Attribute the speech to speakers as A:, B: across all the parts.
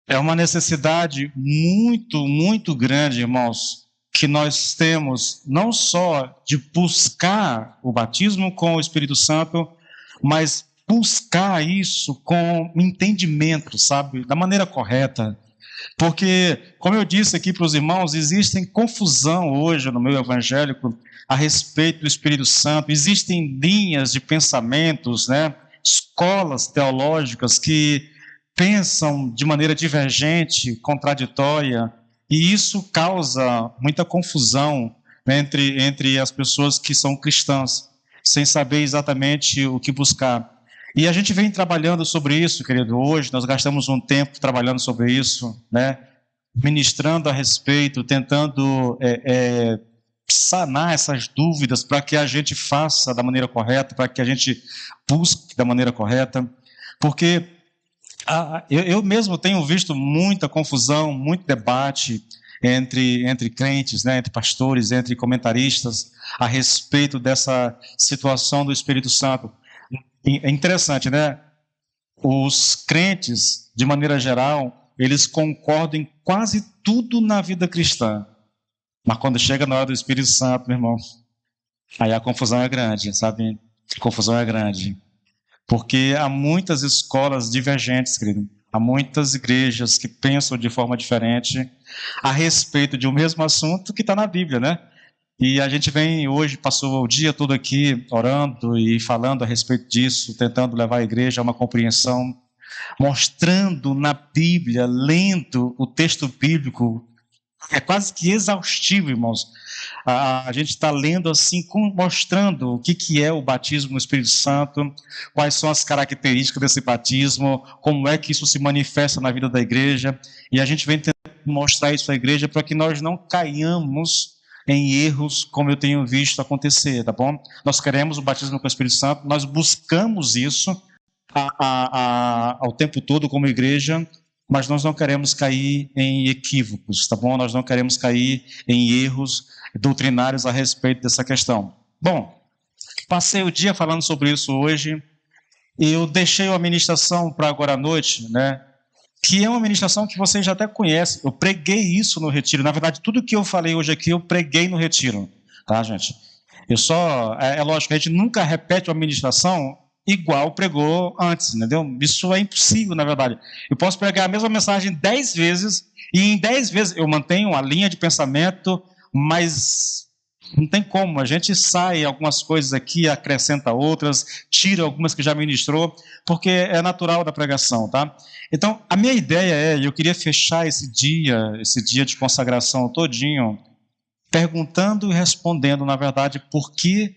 A: É uma necessidade muito, muito grande, irmãos, que nós temos não só de buscar o batismo com o Espírito Santo, mas buscar isso com entendimento, sabe, da maneira correta. Porque, como eu disse aqui para os irmãos, existe confusão hoje no meio evangélico a respeito do Espírito Santo, existem linhas de pensamentos, né, escolas teológicas que pensam de maneira divergente, contraditória, e isso causa muita confusão, né, entre as pessoas que são cristãs, sem saber exatamente o que buscar. E a gente vem trabalhando sobre isso, querido. Hoje nós gastamos um tempo trabalhando sobre isso, né? Ministrando a respeito, tentando sanar essas dúvidas para que a gente faça da maneira correta, para que a gente busque da maneira correta. Porque eu mesmo tenho visto muita confusão, muito debate entre crentes, né? Entre pastores, entre comentaristas, a respeito dessa situação do Espírito Santo. É interessante, né? Os crentes, de maneira geral, eles concordam em quase tudo na vida cristã. Mas quando chega na hora do Espírito Santo, meu irmão, aí a confusão é grande, sabe? A confusão é grande. Porque há muitas escolas divergentes, querido. Há muitas igrejas que pensam de forma diferente a respeito de um mesmo assunto que está na Bíblia, né? E a gente vem hoje, passou o dia todo aqui orando e falando a respeito disso, tentando levar a igreja a uma compreensão, mostrando na Bíblia, lendo o texto bíblico, é quase que exaustivo, irmãos. A gente está lendo assim, mostrando o que é o batismo no Espírito Santo, quais são as características desse batismo, como é que isso se manifesta na vida da igreja, e a gente vem tentando mostrar isso à igreja para que nós não caiamos em erros, como eu tenho visto acontecer, tá bom? Nós queremos o batismo com o Espírito Santo, nós buscamos isso ao tempo todo como igreja, mas nós não queremos cair em equívocos, tá bom? Nós não queremos cair em erros doutrinários a respeito dessa questão. Bom, passei o dia falando sobre isso hoje, e eu deixei a ministração para agora à noite, né? Que é uma ministração que vocês já até conhecem. Eu preguei isso no retiro. Na verdade, tudo que eu falei hoje aqui, eu preguei no retiro. Tá, gente? É lógico, a gente nunca repete uma ministração igual pregou antes, entendeu? Isso é impossível, na verdade. Eu posso pregar a mesma mensagem 10 vezes, e em 10 vezes eu mantenho a linha de pensamento, mas não tem como, a gente sai algumas coisas aqui, acrescenta outras, tira algumas que já ministrou, porque é natural da pregação, tá? Então, a minha ideia eu queria fechar esse dia de consagração todinho, perguntando e respondendo, na verdade, por que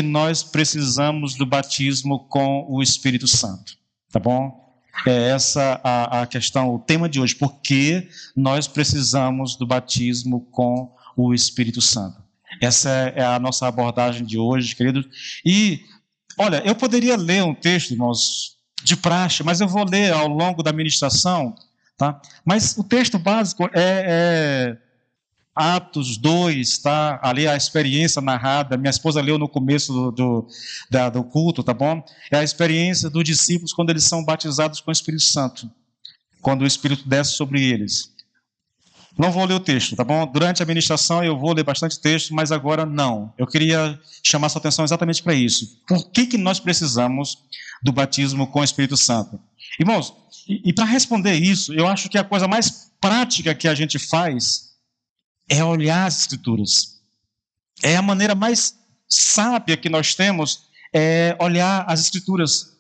A: nós precisamos do batismo com o Espírito Santo, tá bom? É essa a questão, o tema de hoje, por que nós precisamos do batismo com o Espírito Santo. Essa é a nossa abordagem de hoje, queridos. E, olha, eu poderia ler um texto, irmãos, de praxe, mas eu vou ler ao longo da ministração, tá? Mas o texto básico é Atos 2, tá? Ali a experiência narrada, minha esposa leu no começo do culto, tá bom? É a experiência dos discípulos quando eles são batizados com o Espírito Santo, quando o Espírito desce sobre eles. Não vou ler o texto, tá bom? Durante a ministração eu vou ler bastante texto, mas agora não. Eu queria chamar sua atenção exatamente para isso. Por que nós precisamos do batismo com o Espírito Santo? Irmãos, e para responder isso, eu acho que a coisa mais prática que a gente faz é olhar as Escrituras. É a maneira mais sábia que nós temos, é olhar as Escrituras.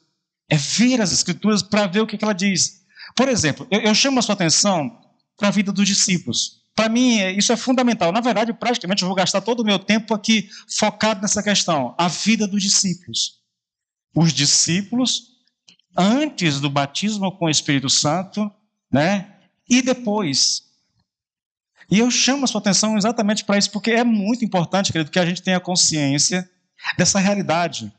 A: É ver as Escrituras para ver o que ela diz. Por exemplo, eu chamo a sua atenção para a vida dos discípulos. Para mim, isso é fundamental. Na verdade, praticamente, eu vou gastar todo o meu tempo aqui focado nessa questão. A vida dos discípulos. Os discípulos, antes do batismo com o Espírito Santo, né? E depois. E eu chamo a sua atenção exatamente para isso, porque é muito importante, querido, que a gente tenha consciência dessa realidade.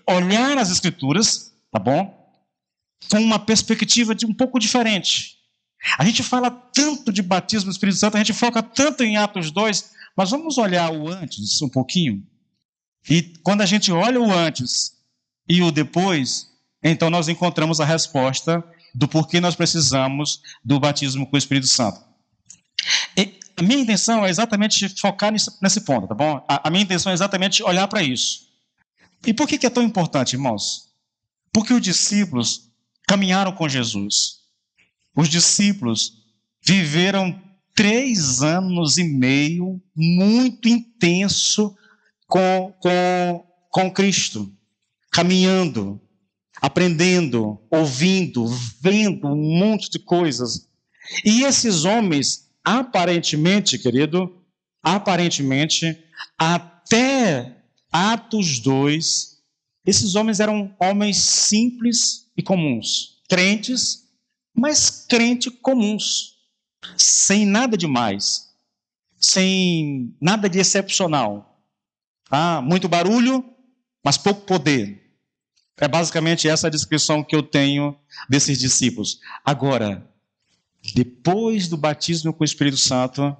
A: Olhar as Escrituras, tá bom? Com uma perspectiva um pouco diferente. A gente fala tanto de batismo do Espírito Santo, a gente foca tanto em Atos 2, mas vamos olhar o antes um pouquinho. E quando a gente olha o antes e o depois, então nós encontramos a resposta do porquê nós precisamos do batismo com o Espírito Santo. E a minha intenção é exatamente focar nesse ponto, tá bom? A minha intenção é exatamente olhar para isso. E por que é tão importante, irmãos? Porque os discípulos caminharam com Jesus. Os discípulos viveram 3 anos e meio muito intenso com Cristo, caminhando, aprendendo, ouvindo, vendo um monte de coisas. E esses homens, aparentemente, querido, até Atos 2, esses homens eram homens simples e comuns, crentes, mas crentes comuns, sem nada demais, sem nada de excepcional. Muito barulho, mas pouco poder. É basicamente essa a descrição que eu tenho desses discípulos. Agora, depois do batismo com o Espírito Santo,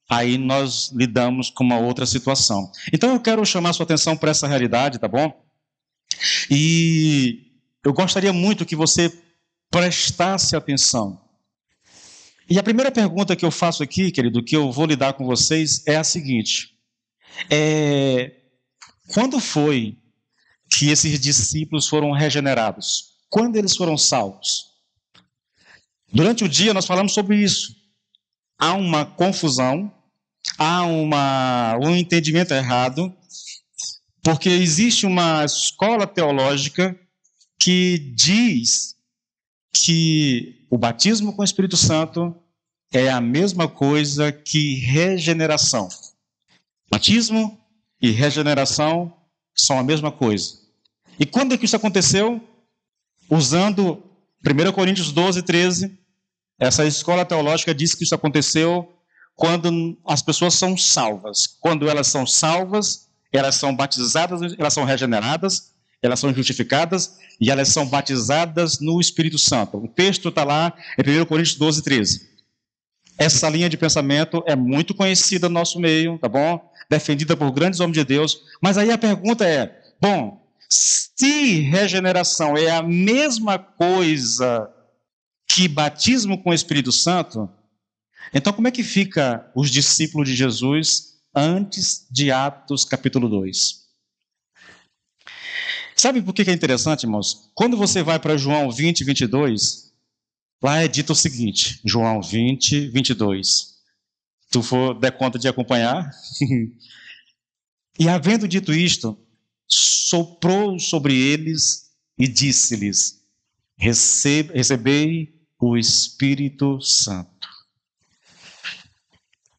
A: aí nós lidamos com uma outra situação. Então eu quero chamar a sua atenção para essa realidade, tá bom? E eu gostaria muito que você prestasse atenção. E a primeira pergunta que eu faço aqui, querido, que eu vou lidar com vocês, é a seguinte. Quando foi que esses discípulos foram regenerados? Quando eles foram salvos? Durante o dia nós falamos sobre isso. Há uma confusão, há um entendimento errado, porque existe uma escola teológica que diz que o batismo com o Espírito Santo é a mesma coisa que regeneração. Batismo e regeneração são a mesma coisa. E quando é que isso aconteceu? Usando 1 Coríntios 12, 13, essa escola teológica diz que isso aconteceu quando as pessoas são salvas. Quando elas são salvas, elas são batizadas, elas são regeneradas, elas são justificadas e elas são batizadas no Espírito Santo. O texto está lá em 1 Coríntios 12, 13. Essa linha de pensamento é muito conhecida no nosso meio, tá bom? Defendida por grandes homens de Deus. Mas aí a pergunta é, se regeneração é a mesma coisa que batismo com o Espírito Santo, então como é que fica os discípulos de Jesus antes de Atos capítulo 2? Sabe por que é interessante, irmãos? Quando você vai para João 20, 22, lá é dito o seguinte, João 20, 22. Se tu for der conta de acompanhar. E havendo dito isto, soprou sobre eles e disse-lhes, recebei o Espírito Santo.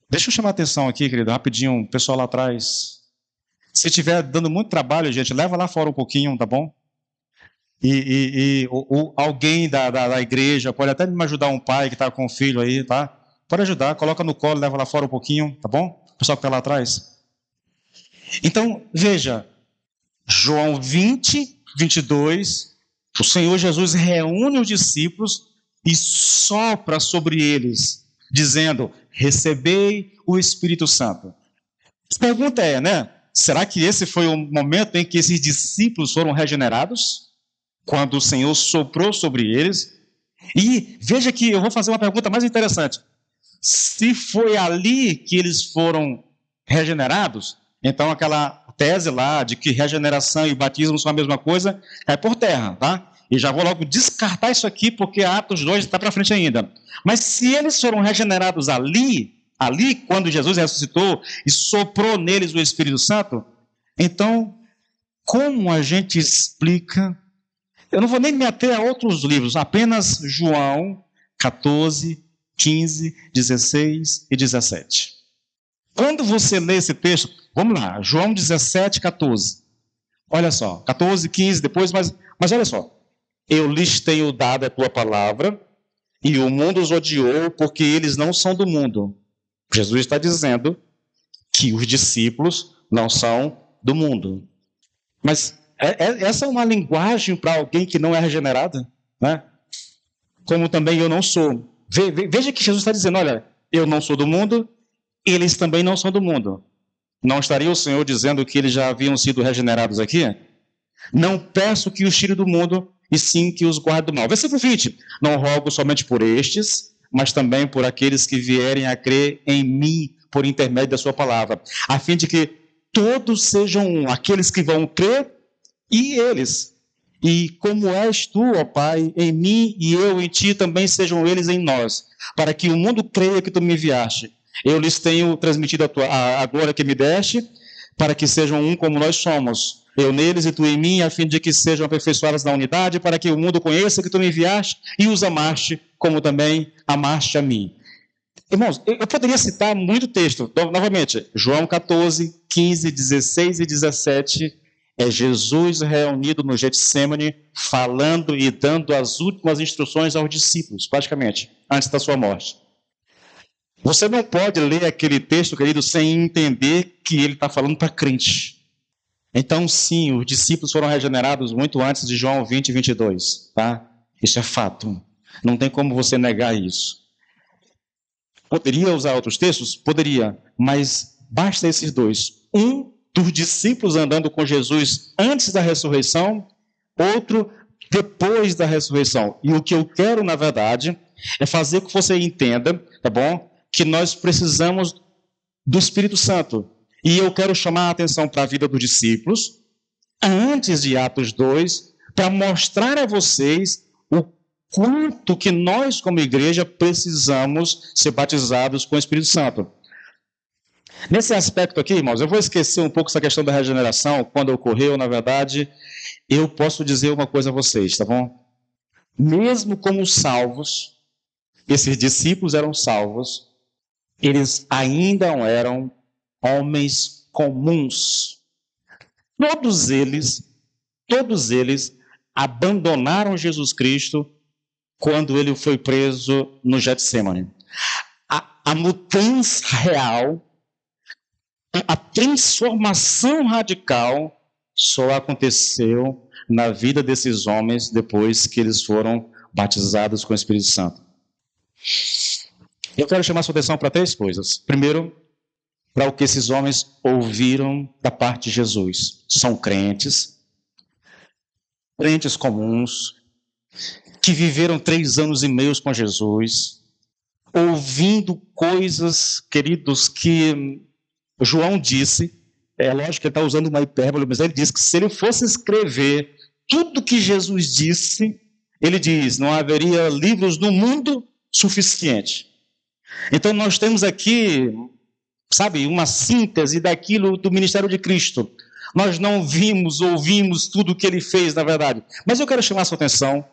A: Deixa eu chamar a atenção aqui, querido, rapidinho, o pessoal lá atrás. Se estiver dando muito trabalho, gente, leva lá fora um pouquinho, tá bom? Alguém da igreja, pode até me ajudar, um pai que está com um filho aí, tá? Pode ajudar, coloca no colo, leva lá fora um pouquinho, tá bom? O pessoal que está lá atrás. Então, veja, João 20, 22, o Senhor Jesus reúne os discípulos e sopra sobre eles, dizendo, recebei o Espírito Santo. A pergunta é, será que esse foi o momento em que esses discípulos foram regenerados? Quando o Senhor soprou sobre eles? E veja que eu vou fazer uma pergunta mais interessante. Se foi ali que eles foram regenerados, então aquela tese lá de que regeneração e batismo são a mesma coisa, é por terra, tá? E já vou logo descartar isso aqui, porque Atos 2 está para frente ainda. Mas se eles foram regenerados ali quando Jesus ressuscitou e soprou neles o Espírito Santo, então, como a gente explica? Eu não vou nem me ater a outros livros, apenas João 14, 15, 16 e 17. Quando você lê esse texto, vamos lá, João 17, 14. Olha só, 14, 15 depois, mas olha só. Eu lhes tenho dado a tua palavra e o mundo os odiou porque eles não são do mundo. Jesus está dizendo que os discípulos não são do mundo. Mas essa é uma linguagem para alguém que não é regenerado, né? Como também eu não sou. Veja que Jesus está dizendo, olha, eu não sou do mundo, eles também não são do mundo. Não estaria o Senhor dizendo que eles já haviam sido regenerados aqui? Não peço que os tire do mundo, e sim que os guarde do mal. Versículo 20. Não rogo somente por estes, mas também por aqueles que vierem a crer em mim por intermédio da sua palavra, a fim de que todos sejam um, aqueles que vão crer e eles. E como és tu, ó Pai, em mim e eu em ti, também sejam eles em nós, para que o mundo creia que tu me enviaste. Eu lhes tenho transmitido a glória que me deste, para que sejam um como nós somos. Eu neles e tu em mim, a fim de que sejam aperfeiçoados na unidade, para que o mundo conheça que tu me enviaste e os amaste, como também amaste a mim. Irmãos, eu poderia citar muito texto. Novamente, João 14, 15, 16 e 17... é Jesus reunido no Getsêmani, falando e dando as últimas instruções aos discípulos, praticamente, antes da sua morte. Você não pode ler aquele texto, querido, sem entender que ele está falando para crente. Então, sim, os discípulos foram regenerados muito antes de João 20 e 22, tá? Isso é fato. Não tem como você negar isso. Poderia usar outros textos? Poderia, mas basta esses dois. Um dos discípulos andando com Jesus antes da ressurreição, outro depois da ressurreição. E o que eu quero, na verdade, é fazer com que você entenda, tá bom? Que nós precisamos do Espírito Santo. E eu quero chamar a atenção para a vida dos discípulos, antes de Atos 2, para mostrar a vocês o quanto que nós, como igreja, precisamos ser batizados com o Espírito Santo. Nesse aspecto aqui, irmãos, eu vou esquecer um pouco essa questão da regeneração, quando ocorreu, na verdade, eu posso dizer uma coisa a vocês, tá bom? Mesmo como salvos, esses discípulos eram salvos, eles ainda eram homens comuns. Todos eles abandonaram Jesus Cristo quando ele foi preso no Getsêmani. A mudança real, a transformação radical só aconteceu na vida desses homens depois que eles foram batizados com o Espírito Santo. Eu quero chamar a sua atenção para três coisas. Primeiro, para o que esses homens ouviram da parte de Jesus. São crentes comuns, que viveram 3 anos e meio com Jesus, ouvindo coisas, queridos, que João disse, é lógico que ele está usando uma hipérbole, mas ele disse que se ele fosse escrever tudo que Jesus disse, ele diz, não haveria livros no mundo suficiente. Então nós temos aqui, sabe, uma síntese daquilo do ministério de Cristo. Nós não ouvimos tudo o que ele fez, na verdade. Mas eu quero chamar a sua atenção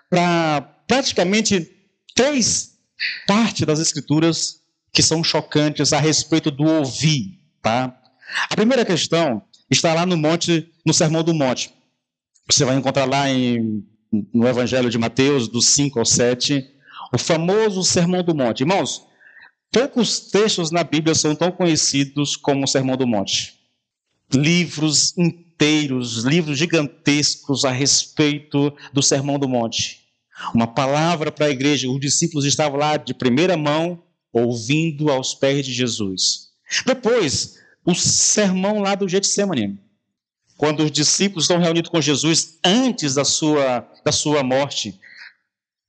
A: para praticamente 3 partes das Escrituras que são chocantes a respeito do ouvir, tá? A primeira questão está lá no Sermão do Monte. Você vai encontrar lá no Evangelho de Mateus, do 5 ao 7, o famoso Sermão do Monte. Irmãos, poucos textos na Bíblia são tão conhecidos como o Sermão do Monte. Livros inteiros, livros gigantescos a respeito do Sermão do Monte. Uma palavra para a igreja, os discípulos estavam lá de primeira mão, ouvindo aos pés de Jesus. Depois, o sermão lá do Getsêmani, quando os discípulos estão reunidos com Jesus antes da sua morte.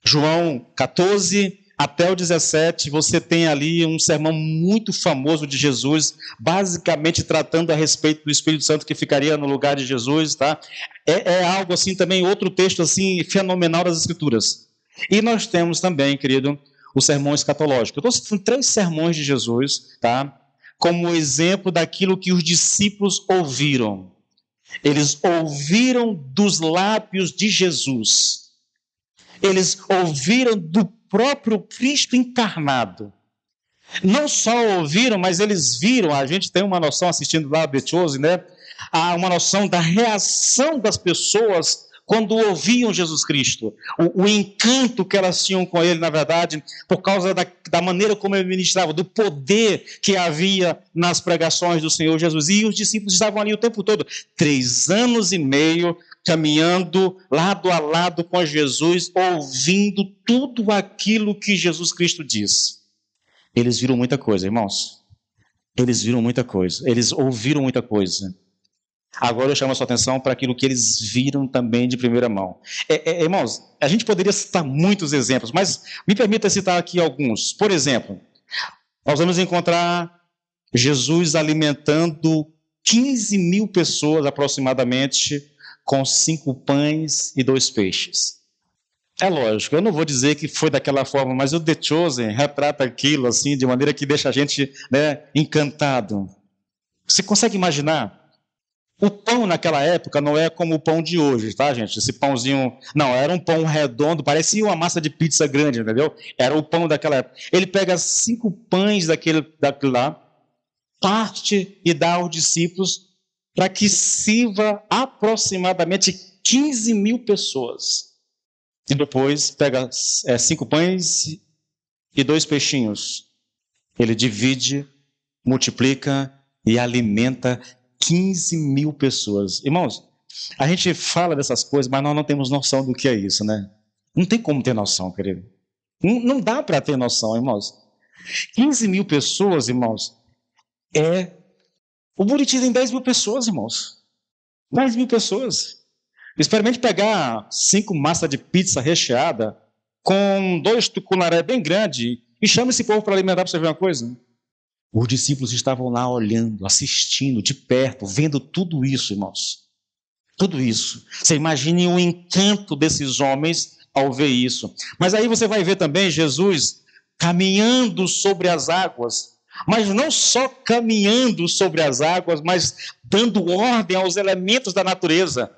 A: João 14 até o 17, você tem ali um sermão muito famoso de Jesus, basicamente tratando a respeito do Espírito Santo que ficaria no lugar de Jesus, tá? É algo assim também, outro texto assim fenomenal das Escrituras. E nós temos também, querido, o sermão escatológico. Eu estou citando 3 sermões de Jesus, tá? Como exemplo daquilo que os discípulos ouviram. Eles ouviram dos lábios de Jesus. Eles ouviram do próprio Cristo encarnado. Não só ouviram, mas eles viram, a gente tem uma noção assistindo lá a Betose, né? Há uma noção da reação das pessoas quando ouviam Jesus Cristo. O encanto que elas tinham com ele, na verdade, por causa da maneira como ele ministrava, do poder que havia nas pregações do Senhor Jesus. E os discípulos estavam ali o tempo todo, 3 anos e meio, caminhando lado a lado com Jesus, ouvindo tudo aquilo que Jesus Cristo disse. Eles viram muita coisa, irmãos. Eles viram muita coisa. Eles ouviram muita coisa. Agora eu chamo a sua atenção para aquilo que eles viram também de primeira mão. Irmãos, a gente poderia citar muitos exemplos, mas me permita citar aqui alguns. Por exemplo, nós vamos encontrar Jesus alimentando 15 mil pessoas aproximadamente com 5 pães e 2 peixes. É lógico, eu não vou dizer que foi daquela forma, mas o The Chosen retrata aquilo assim de maneira que deixa a gente, encantado. Você consegue imaginar? O pão naquela época não é como o pão de hoje, tá, gente? Esse pãozinho... Não, era um pão redondo, parecia uma massa de pizza grande, entendeu? Era o pão daquela época. Ele pega 5 pães daquele lá, parte e dá aos discípulos para que sirva aproximadamente 15 mil pessoas. E depois pega 5 pães e 2 peixinhos. Ele divide, multiplica e alimenta 15 mil pessoas. Irmãos, a gente fala dessas coisas, mas nós não temos noção do que é isso, né? Não tem como ter noção, querido. Não dá para ter noção, irmãos. 15 mil pessoas, irmãos, o Buriti tem 10 mil pessoas, irmãos. 10 mil pessoas. Experimente pegar 5 massas de pizza recheada com 2 tucunaré bem grandes e chama esse povo para alimentar, para você ver uma coisa. Os discípulos estavam lá olhando, assistindo de perto, vendo tudo isso, irmãos. Tudo isso. Você imagine o encanto desses homens ao ver isso. Mas aí você vai ver também Jesus caminhando sobre as águas. Mas não só caminhando sobre as águas, mas dando ordem aos elementos da natureza.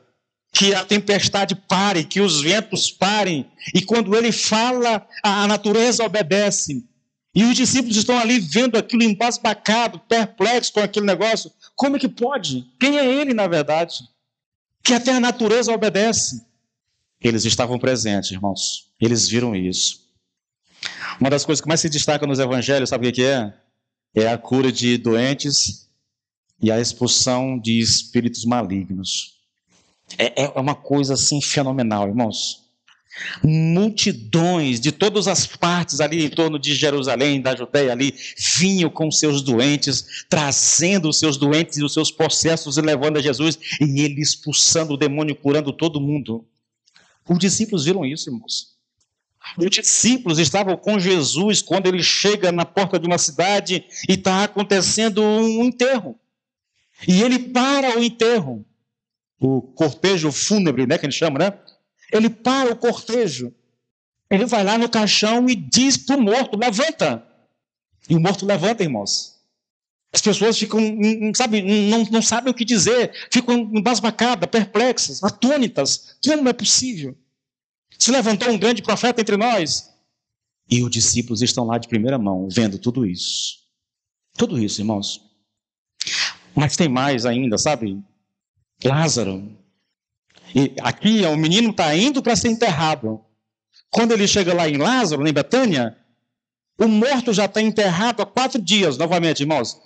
A: Que a tempestade pare, que os ventos parem. E quando ele fala, a natureza obedece. E os discípulos estão ali vendo aquilo embasbacado, perplexos com aquele negócio. Como é que pode? Quem é ele, na verdade? Que até a natureza obedece. Eles estavam presentes, irmãos. Eles viram isso. Uma das coisas que mais se destaca nos evangelhos, sabe o que é? É a cura de doentes e a expulsão de espíritos malignos. É uma coisa assim fenomenal, irmãos. Multidões de todas as partes ali em torno de Jerusalém, da Judeia ali, vinham com seus doentes, trazendo os seus doentes e os seus possessos e levando a Jesus, e ele expulsando o demônio, curando todo mundo. Os discípulos viram isso, irmãos. Os discípulos estavam com Jesus quando ele chega na porta de uma cidade e está acontecendo um enterro. E ele para o enterro, o cortejo fúnebre, que a gente chama, Ele para o cortejo. Ele vai lá no caixão e diz para o morto, levanta. E o morto levanta, irmãos. As pessoas ficam, não sabem o que dizer, ficam embasbacadas, perplexas, atônitas. Como é possível? Se levantou um grande profeta entre nós. E os discípulos estão lá de primeira mão, vendo tudo isso. Tudo isso, irmãos. Mas tem mais ainda, sabe? Lázaro. E aqui o menino está indo para ser enterrado. Quando ele chega lá em Lázaro, em Betânia, o morto já está enterrado há 4 dias, novamente, irmãos.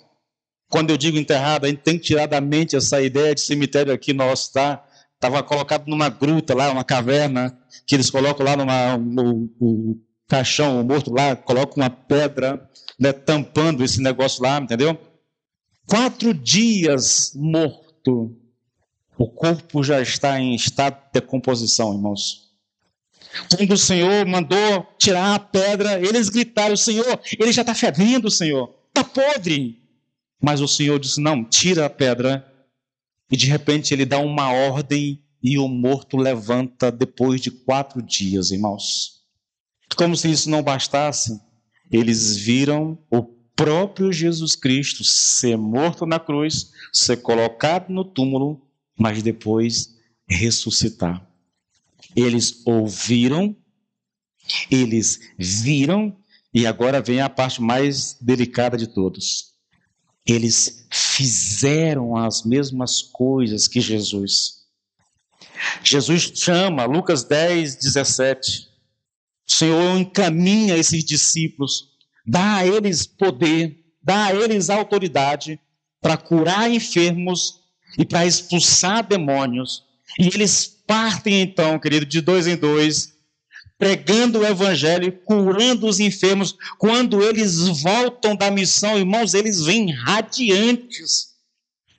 A: Quando eu digo enterrado, a gente tem que tirar da mente essa ideia de cemitério aqui nosso, tá? Estava colocado numa gruta lá, uma caverna, que eles colocam lá no caixão, o morto lá, colocam uma pedra, tampando esse negócio lá, entendeu? 4 dias morto. O corpo já está em estado de decomposição, irmãos. Quando o Senhor mandou tirar a pedra, eles gritaram, Senhor, ele já está fedendo, Senhor, está podre. Mas o Senhor disse, não, tira a pedra. E de repente ele dá uma ordem e o morto levanta depois de 4 dias, irmãos. Como se isso não bastasse, eles viram o próprio Jesus Cristo ser morto na cruz, ser colocado no túmulo, mas depois ressuscitar. Eles ouviram, eles viram, e agora vem a parte mais delicada de todos. Eles fizeram as mesmas coisas que Jesus. Jesus chama, Lucas 10, 17. O Senhor encaminha esses discípulos, dá a eles poder, dá a eles autoridade para curar enfermos e para expulsar demônios. E eles partem então, querido, de 2 em 2, pregando o evangelho, curando os enfermos. Quando eles voltam da missão, irmãos, eles vêm radiantes.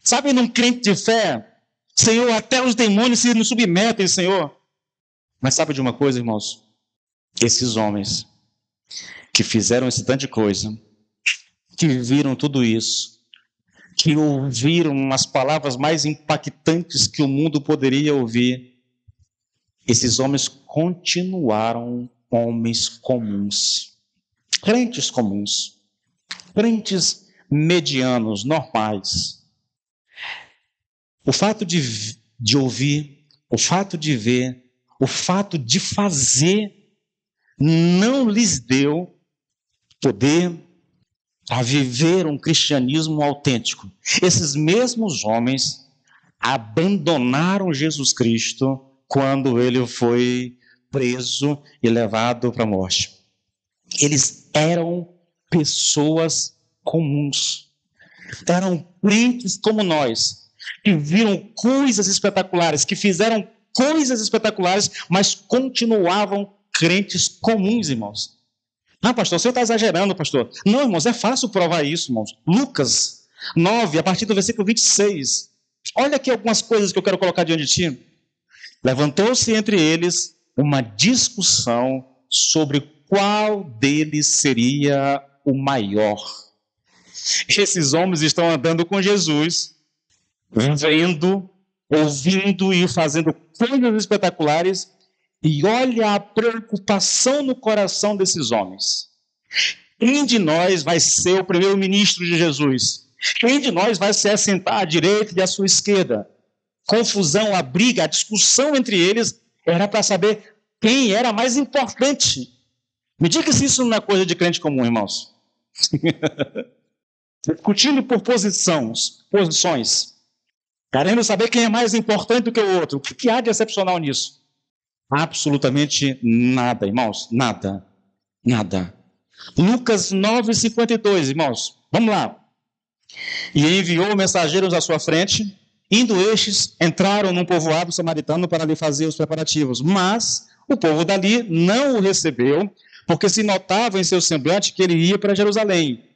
A: Sabe, num crente de fé, Senhor, até os demônios se nos submetem, Senhor. Mas sabe de uma coisa, irmãos? Esses homens que fizeram esse tanto de coisa, que viram tudo isso, que ouviram as palavras mais impactantes que o mundo poderia ouvir, esses homens continuaram homens comuns, crentes comuns, crentes medianos, normais. O fato de ouvir, o fato de ver, o fato de fazer, não lhes deu poder a viver um cristianismo autêntico. Esses mesmos homens abandonaram Jesus Cristo quando ele foi preso e levado para a morte. Eles eram pessoas comuns, eram crentes como nós, que viram coisas espetaculares, que fizeram coisas espetaculares, mas continuavam crentes comuns, irmãos. Ah, pastor, o senhor está exagerando, pastor. Não, irmãos, é fácil provar isso, irmãos. Lucas 9, a partir do versículo 26. Olha aqui algumas coisas que eu quero colocar diante de ti. Levantou-se entre eles uma discussão sobre qual deles seria o maior. Esses homens estão andando com Jesus, vendo, ouvindo e fazendo coisas espetaculares, e olha a preocupação no coração desses homens. Quem de nós vai ser o primeiro-ministro de Jesus? Quem de nós vai se assentar à direita e à sua esquerda? Confusão, a briga, a discussão entre eles era para saber quem era mais importante. Me diga se isso não é coisa de crente comum, irmãos. Discutindo por posições, querendo saber quem é mais importante do que o outro. O que há de excepcional nisso? Absolutamente nada, irmãos, nada. Lucas 9:52, irmãos, vamos lá. E enviou mensageiros à sua frente, indo estes, entraram num povoado samaritano para lhe fazer os preparativos. Mas o povo dali não o recebeu, porque se notava em seu semblante que ele ia para Jerusalém.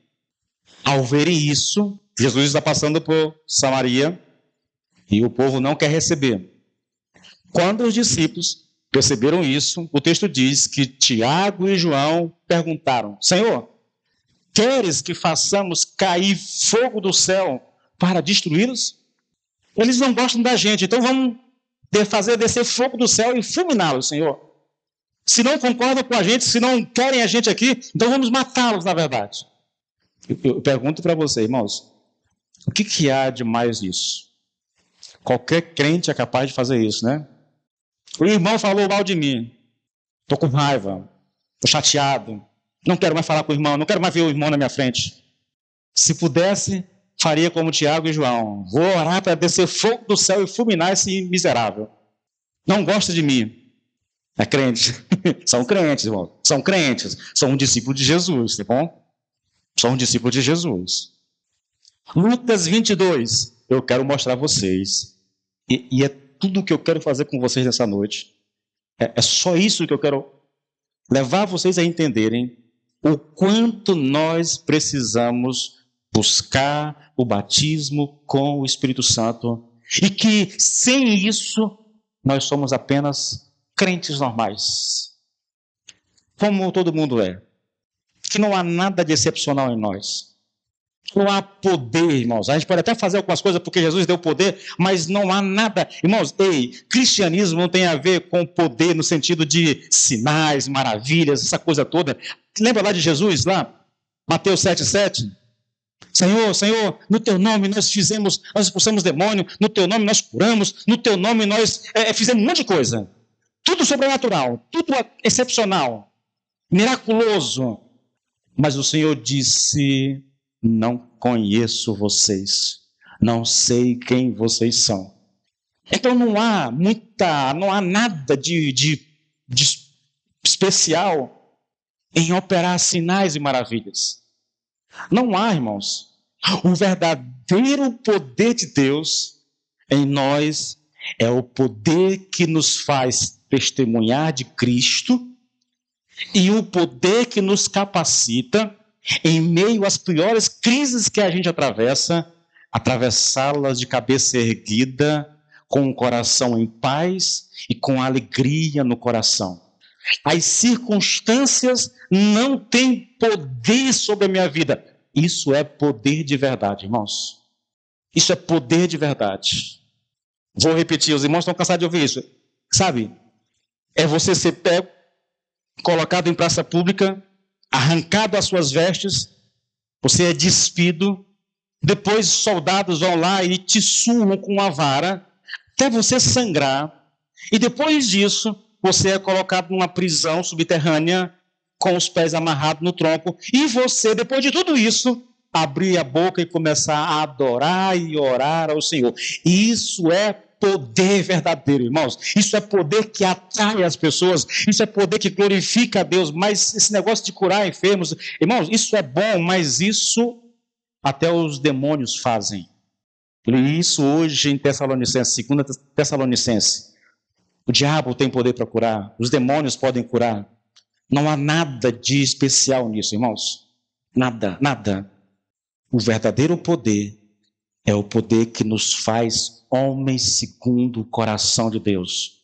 A: Ao verem isso, Jesus está passando por Samaria e o povo não quer receber. Quando os discípulos perceberam isso, o texto diz que Tiago e João perguntaram: Senhor, queres que façamos cair fogo do céu para destruí-los? Eles não gostam da gente, então vamos fazer descer fogo do céu e fulminá-los, Senhor. Se não concordam com a gente, se não querem a gente aqui, então vamos matá-los, na verdade. Eu pergunto para você, irmãos, o que há de mais nisso? Qualquer crente é capaz de fazer isso, né? O irmão falou mal de mim. Estou com raiva. Estou chateado. Não quero mais falar com o irmão. Não quero mais ver o irmão na minha frente. Se pudesse, faria como Tiago e João. Vou orar para descer fogo do céu e fulminar esse miserável. Não gosta de mim. É crente. São crentes, irmão. São crentes. São um discípulo de Jesus, tá bom? São um discípulo de Jesus. Lucas 22. Eu quero mostrar a vocês. E é tudo o que eu quero fazer com vocês nessa noite. É só isso que eu quero levar vocês a entenderem o quanto nós precisamos buscar o batismo com o Espírito Santo e que sem isso nós somos apenas crentes normais, como todo mundo é, que não há nada de excepcional em nós. Não há poder, irmãos. A gente pode até fazer algumas coisas porque Jesus deu poder, mas não há nada. Irmãos, cristianismo não tem a ver com poder no sentido de sinais, maravilhas, essa coisa toda. Lembra lá de Jesus, lá? Mateus 7:7? Senhor, no teu nome nós expulsamos demônio, no teu nome nós curamos, no teu nome nós fizemos um monte de coisa. Tudo sobrenatural, tudo excepcional, miraculoso. Mas o Senhor disse: não conheço vocês, não sei quem vocês são. Então não há nada de especial em operar sinais e maravilhas. Não há, irmãos. O verdadeiro poder de Deus em nós é o poder que nos faz testemunhar de Cristo e o poder que nos capacita, em meio às piores crises que a gente atravessa, atravessá-las de cabeça erguida, com o coração em paz e com alegria no coração. As circunstâncias não têm poder sobre a minha vida. Isso é poder de verdade, irmãos. Isso é poder de verdade. Vou repetir, os irmãos estão cansados de ouvir isso. Sabe? É você ser pego, colocado em praça pública, arrancado as suas vestes, você é despido, depois soldados vão lá e te surram com uma vara, até você sangrar, e depois disso, você é colocado numa prisão subterrânea, com os pés amarrados no tronco, e você, depois de tudo isso, abrir a boca e começar a adorar e orar ao Senhor. Isso é poder verdadeiro, irmãos. Isso é poder que atrai as pessoas, isso é poder que glorifica a Deus. Mas esse negócio de curar enfermos, irmãos, isso é bom, mas isso até os demônios fazem. E isso hoje em Tessalonicenses, 2 Tessalonicenses, o diabo tem poder para curar, os demônios podem curar. Não há nada de especial nisso, irmãos. Nada, nada. O verdadeiro poder é o poder que nos faz homens segundo o coração de Deus.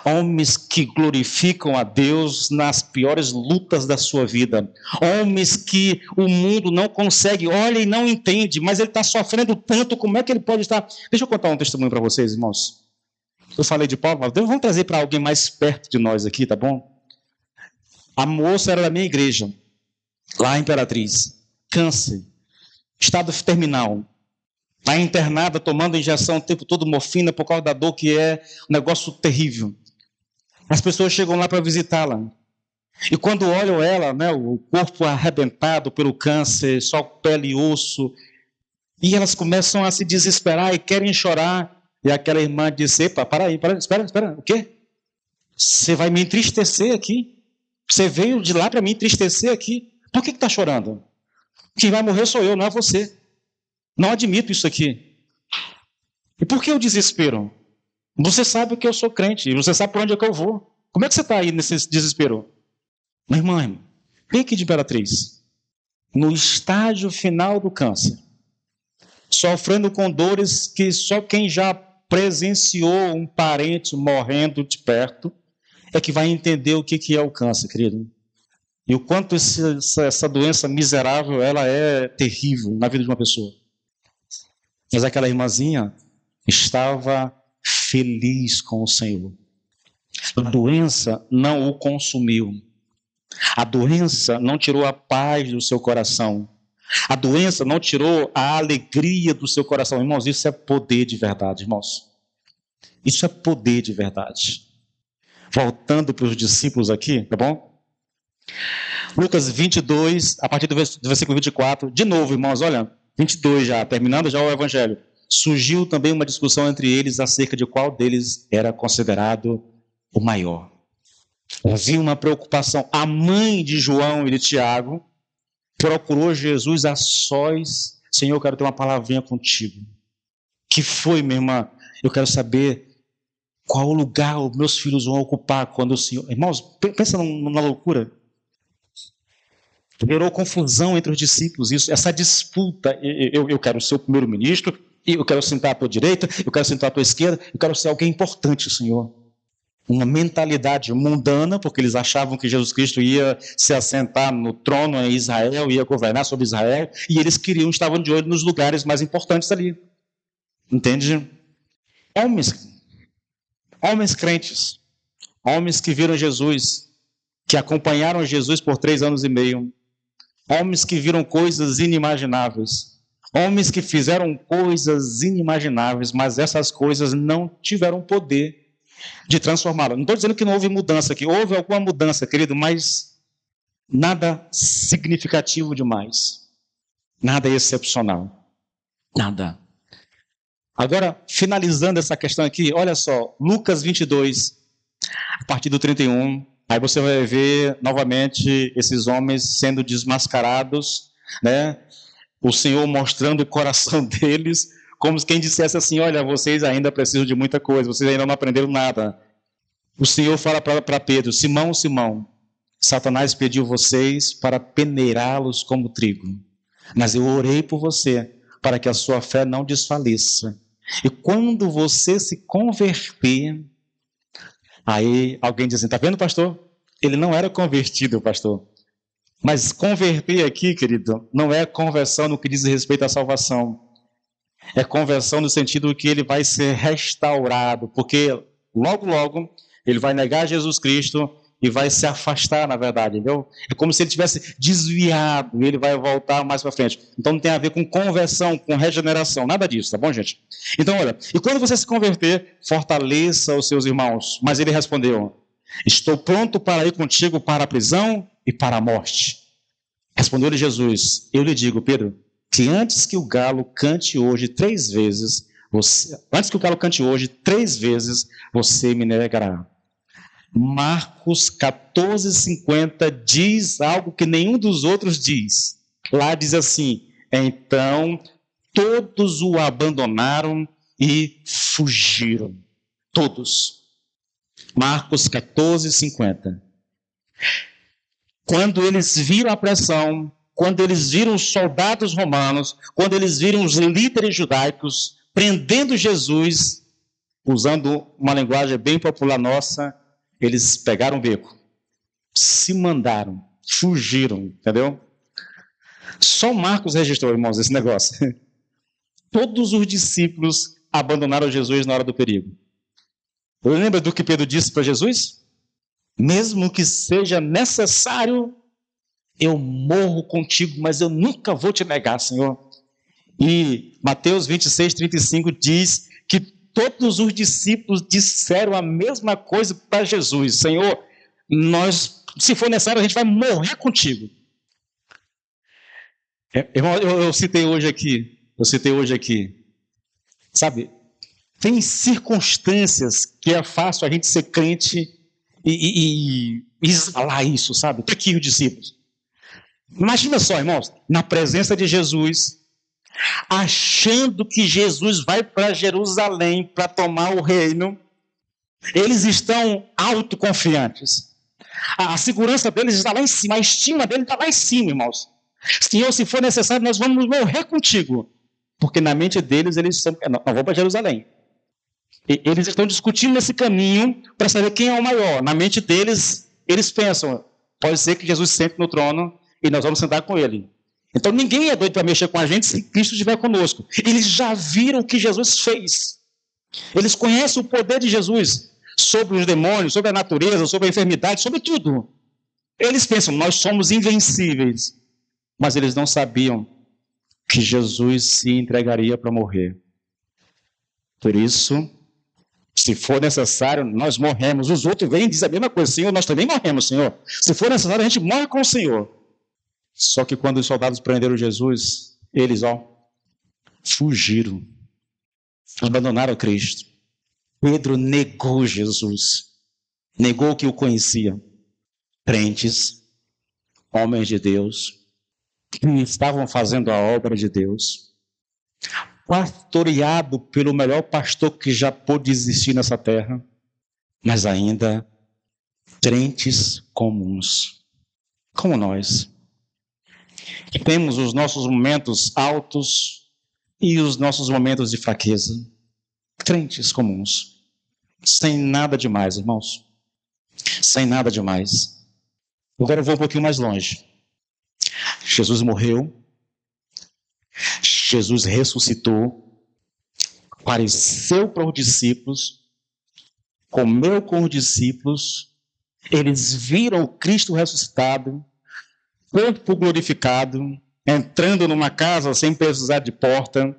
A: Homens que glorificam a Deus nas piores lutas da sua vida. Homens que o mundo não consegue, olha e não entende, mas ele está sofrendo tanto, como é que ele pode estar... Deixa eu contar um testemunho para vocês, irmãos. Eu falei de Paulo, mas vamos trazer para alguém mais perto de nós aqui, tá bom? A moça era da minha igreja, lá em Imperatriz. Câncer, estado terminal. Está internada, tomando injeção o tempo todo, morfina, por causa da dor, que é um negócio terrível. As pessoas chegam lá para visitá-la. E quando olham ela, né, o corpo arrebentado pelo câncer, só pele e osso, e elas começam a se desesperar e querem chorar. E aquela irmã disse, epa, para aí, espera, o quê? Você vai me entristecer aqui? Você veio de lá para me entristecer aqui? Por que está chorando? Quem vai morrer sou eu, não é você. Não admito isso aqui. E por que o desespero? Você sabe que eu sou crente, e você sabe por onde é que eu vou. Como é que você está aí nesse desespero? Minha irmã, vem aqui de Imperatriz. No estágio final do câncer, sofrendo com dores que só quem já presenciou um parente morrendo de perto é que vai entender o que é o câncer, querido. E o quanto essa doença miserável, ela é terrível na vida de uma pessoa. Mas aquela irmãzinha estava feliz com o Senhor. A doença não o consumiu. A doença não tirou a paz do seu coração. A doença não tirou a alegria do seu coração. Irmãos, isso é poder de verdade, irmãos. Isso é poder de verdade. Voltando para os discípulos aqui, tá bom? Lucas 22, a partir do versículo 24. De novo, irmãos, olha, 22 já, terminando já o evangelho. Surgiu também uma discussão entre eles acerca de qual deles era considerado o maior. Havia uma preocupação. A mãe de João e de Tiago procurou Jesus a sós. Senhor, eu quero ter uma palavrinha contigo. Que foi, minha irmã? Eu quero saber qual lugar os meus filhos vão ocupar quando o Senhor... Irmãos, pensa numa loucura. Gerou confusão entre os discípulos, isso, essa disputa. Eu quero ser o primeiro-ministro, eu quero sentar à tua direita, eu quero sentar à tua esquerda, eu quero ser alguém importante, Senhor. Uma mentalidade mundana, porque eles achavam que Jesus Cristo ia se assentar no trono em Israel, ia governar sobre Israel, e eles estavam de olho nos lugares mais importantes ali. Entende? Homens crentes, homens que viram Jesus, que acompanharam Jesus por 3 anos e meio, homens que viram coisas inimagináveis, homens que fizeram coisas inimagináveis, mas essas coisas não tiveram poder de transformá-la. Não estou dizendo que não houve mudança aqui, houve alguma mudança, querido, mas nada significativo demais, nada excepcional, nada. Agora, finalizando essa questão aqui, olha só, Lucas 22, a partir do 31, aí você vai ver novamente esses homens sendo desmascarados, né? O Senhor mostrando o coração deles, como quem dissesse assim, olha, vocês ainda precisam de muita coisa, vocês ainda não aprenderam nada. O Senhor fala para Pedro, Simão, Simão, Satanás pediu vocês para peneirá-los como trigo, mas eu orei por você, para que a sua fé não desfaleça. E quando você se converter, aí alguém diz assim, tá vendo, pastor? Ele não era convertido, pastor. Mas converter aqui, querido, não é conversão no que diz respeito à salvação. É conversão no sentido que ele vai ser restaurado, porque logo, logo, ele vai negar Jesus Cristo e vai se afastar, na verdade, entendeu? É como se ele tivesse desviado e ele vai voltar mais para frente. Então não tem a ver com conversão, com regeneração, nada disso, tá bom, gente? Então, olha, e quando você se converter, fortaleça os seus irmãos. Mas ele respondeu, estou pronto para ir contigo para a prisão e para a morte. Respondeu-lhe Jesus, eu lhe digo, Pedro, que antes que o galo cante hoje 3 vezes, você me negará. Marcos 14:50 diz algo que nenhum dos outros diz. Lá diz assim, então todos o abandonaram e fugiram. Todos. Marcos 14:50. Quando eles viram a pressão, quando eles viram os soldados romanos, quando eles viram os líderes judaicos prendendo Jesus, usando uma linguagem bem popular nossa, eles pegaram o beco, se mandaram, fugiram, entendeu? Só Marcos registrou, irmãos, esse negócio. Todos os discípulos abandonaram Jesus na hora do perigo. Lembra do que Pedro disse para Jesus? Mesmo que seja necessário, eu morro contigo, mas eu nunca vou te negar, Senhor. E Mateus 26:35 diz que todos os discípulos disseram a mesma coisa para Jesus. Senhor, se for necessário, a gente vai morrer contigo. Eu citei hoje aqui, sabe, tem circunstâncias que é fácil a gente ser crente e exalar isso, sabe? Está aqui os discípulos. Imagina só, irmãos, na presença de Jesus, achando que Jesus vai para Jerusalém para tomar o reino, eles estão autoconfiantes. A segurança deles está lá em cima, a estima deles está lá em cima, irmãos. Senhor, se for necessário, nós vamos morrer contigo. Porque na mente deles, eles são, não vou para Jerusalém. Eles estão discutindo nesse caminho para saber quem é o maior. Na mente deles, eles pensam, pode ser que Jesus sente no trono e nós vamos sentar com ele. Então ninguém é doido para mexer com a gente se Cristo estiver conosco. Eles já viram o que Jesus fez. Eles conhecem o poder de Jesus sobre os demônios, sobre a natureza, sobre a enfermidade, sobre tudo. Eles pensam, nós somos invencíveis. Mas eles não sabiam que Jesus se entregaria para morrer. Por isso, se for necessário, nós morremos. Os outros vêm e dizem a mesma coisa, Senhor, nós também morremos, Senhor. Se for necessário, a gente morre com o Senhor. Só que quando os soldados prenderam Jesus, eles, fugiram. Abandonaram Cristo. Pedro negou Jesus. Negou que o conhecia. Crentes, homens de Deus, que estavam fazendo a obra de Deus, pastoreado pelo melhor pastor que já pôde existir nessa terra, mas ainda crentes comuns, como nós. Temos os nossos momentos altos e os nossos momentos de fraqueza. Crentes comuns. Sem nada demais, irmãos. Sem nada demais. Agora eu vou um pouquinho mais longe. Jesus morreu. Jesus ressuscitou. Apareceu para os discípulos. Comeu com os discípulos. Eles viram o Cristo ressuscitado. Corpo glorificado, entrando numa casa sem precisar de porta.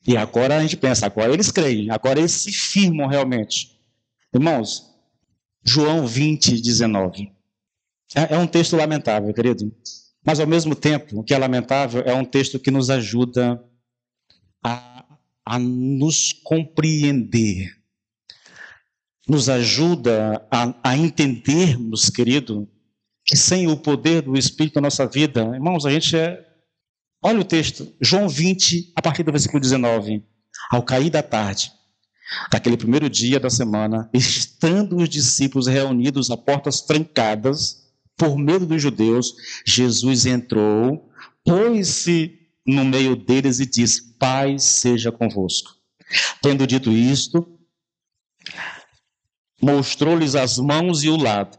A: E agora a gente pensa, agora eles creem, agora eles se firmam realmente. Irmãos, João 20:19. É um texto lamentável, querido. Mas ao mesmo tempo, o que é lamentável é um texto que nos ajuda a nos compreender. Nos ajuda a entendermos, querido, que sem o poder do Espírito na nossa vida, irmãos, a gente Olha o texto, João 20, a partir do versículo 19. Ao cair da tarde, daquele primeiro dia da semana, estando os discípulos reunidos a portas trancadas, por medo dos judeus, Jesus entrou, pôs-se no meio deles e disse, paz seja convosco. Tendo dito isto, mostrou-lhes as mãos e o lado.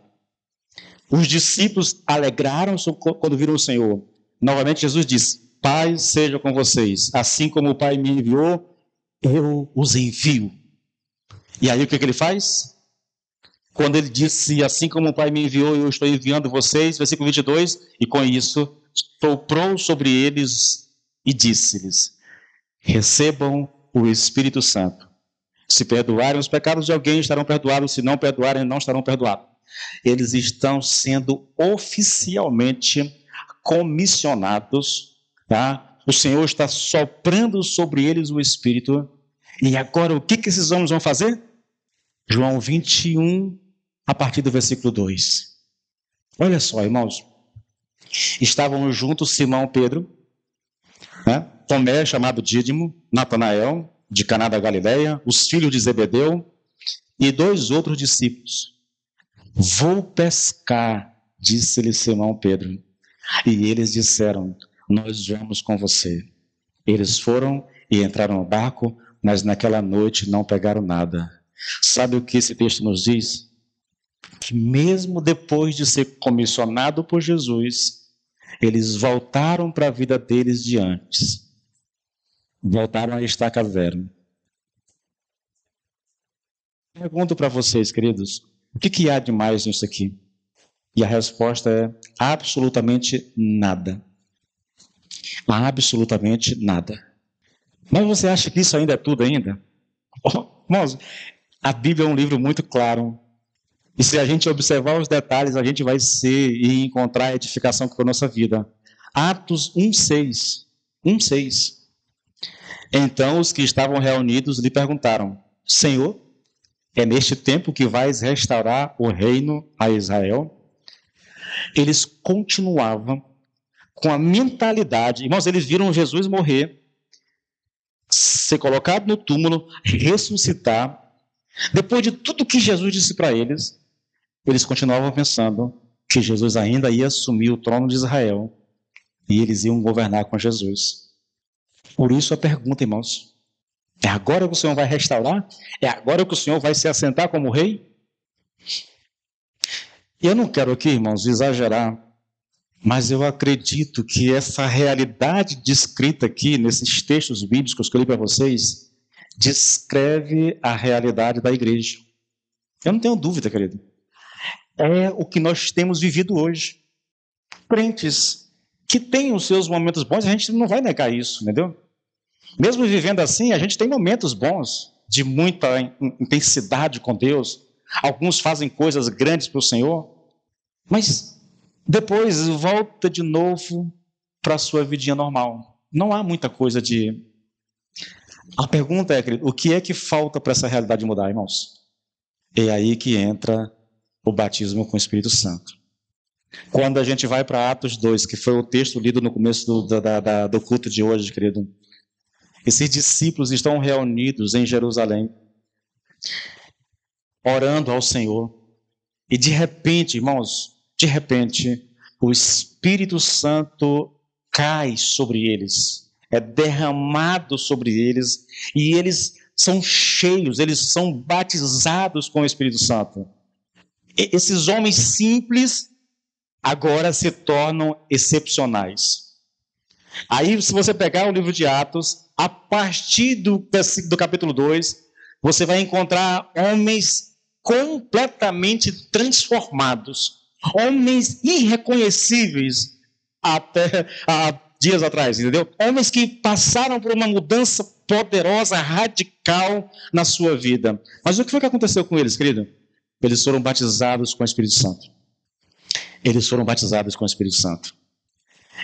A: Os discípulos alegraram-se quando viram o Senhor. Novamente Jesus disse: Pai seja com vocês, assim como o Pai me enviou, eu os envio. E aí o que ele faz? Quando ele disse, assim como o Pai me enviou, eu estou enviando vocês, versículo 22, e com isso soprou sobre eles e disse-lhes: recebam o Espírito Santo. Se perdoarem os pecados de alguém, estarão perdoados, se não perdoarem, não estarão perdoados. Eles estão sendo oficialmente comissionados, tá? O Senhor está soprando sobre eles o Espírito. E agora, o que esses homens vão fazer? João 21, a partir do versículo 2. Olha só, irmãos. Estavam juntos Simão, Pedro, né? Tomé, chamado Dídimo, Natanael, de Caná da Galileia, os filhos de Zebedeu e 2 outros discípulos. Vou pescar, disse-lhe Simão Pedro. E eles disseram: nós vamos com você. Eles foram e entraram no barco, mas naquela noite não pegaram nada. Sabe o que esse texto nos diz? Que mesmo depois de ser comissionado por Jesus, eles voltaram para a vida deles de antes. Voltaram a estaca zero. Pergunto para vocês, queridos, o que há de mais nisso aqui? E a resposta é absolutamente nada. Absolutamente nada. Mas você acha que isso ainda é tudo ainda? Irmãos, a Bíblia é um livro muito claro. E se a gente observar os detalhes, a gente vai ser e encontrar a edificação para a nossa vida. Atos 1:6. 1:6. Então os que estavam reunidos lhe perguntaram: Senhor, é neste tempo que vais restaurar o reino a Israel? Eles continuavam com a mentalidade. Irmãos, eles viram Jesus morrer, ser colocado no túmulo, ressuscitar. Depois de tudo que Jesus disse para eles, eles continuavam pensando que Jesus ainda ia assumir o trono de Israel e eles iam governar com Jesus. Por isso a pergunta, irmãos: é agora que o Senhor vai restaurar? É agora que o Senhor vai se assentar como rei? Eu não quero aqui, irmãos, exagerar, mas eu acredito que essa realidade descrita aqui, nesses textos bíblicos que eu escolhi para vocês, descreve a realidade da igreja. Eu não tenho dúvida, querido. É o que nós temos vivido hoje. Crentes que têm os seus momentos bons, a gente não vai negar isso, entendeu? Mesmo vivendo assim, a gente tem momentos bons, de muita intensidade com Deus. Alguns fazem coisas grandes para o Senhor, mas depois volta de novo para a sua vidinha normal. Não há muita coisa de... A pergunta é, querido, o que é que falta para essa realidade mudar, irmãos? É aí que entra o batismo com o Espírito Santo. Quando a gente vai para Atos 2, que foi o texto lido no começo do culto de hoje, querido, esses discípulos estão reunidos em Jerusalém, orando ao Senhor. E de repente, irmãos, o Espírito Santo cai sobre eles, é derramado sobre eles, e eles são cheios, eles são batizados com o Espírito Santo. Esses homens simples agora se tornam excepcionais. Aí, se você pegar o livro de Atos, a partir do capítulo 2, você vai encontrar homens completamente transformados, homens irreconhecíveis até há dias atrás, entendeu? Homens que passaram por uma mudança poderosa, radical na sua vida. Mas o que foi que aconteceu com eles, querido? Eles foram batizados com o Espírito Santo. Eles foram batizados com o Espírito Santo.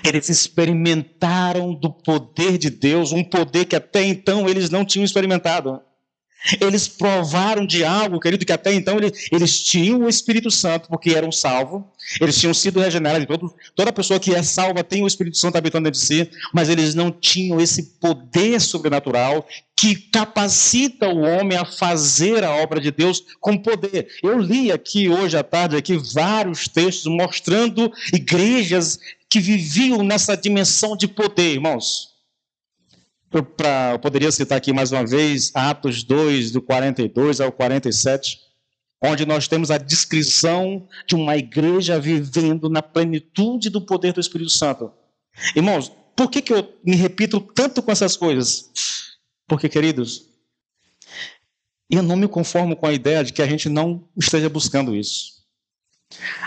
A: Eles experimentaram do poder de Deus, um poder que até então eles não tinham experimentado. Eles provaram de algo, querido, que até então eles tinham o Espírito Santo, porque eram salvos, eles tinham sido regenerados. Toda pessoa que é salva tem o Espírito Santo habitando dentro de si, mas eles não tinham esse poder sobrenatural que capacita o homem a fazer a obra de Deus com poder. Eu li aqui hoje à tarde vários textos mostrando igrejas que viviam nessa dimensão de poder, irmãos. Eu poderia citar aqui mais uma vez Atos 2, do 42 ao 47, onde nós temos a descrição de uma igreja vivendo na plenitude do poder do Espírito Santo. Irmãos, por que eu me repito tanto com essas coisas? Porque, queridos, eu não me conformo com a ideia de que a gente não esteja buscando isso.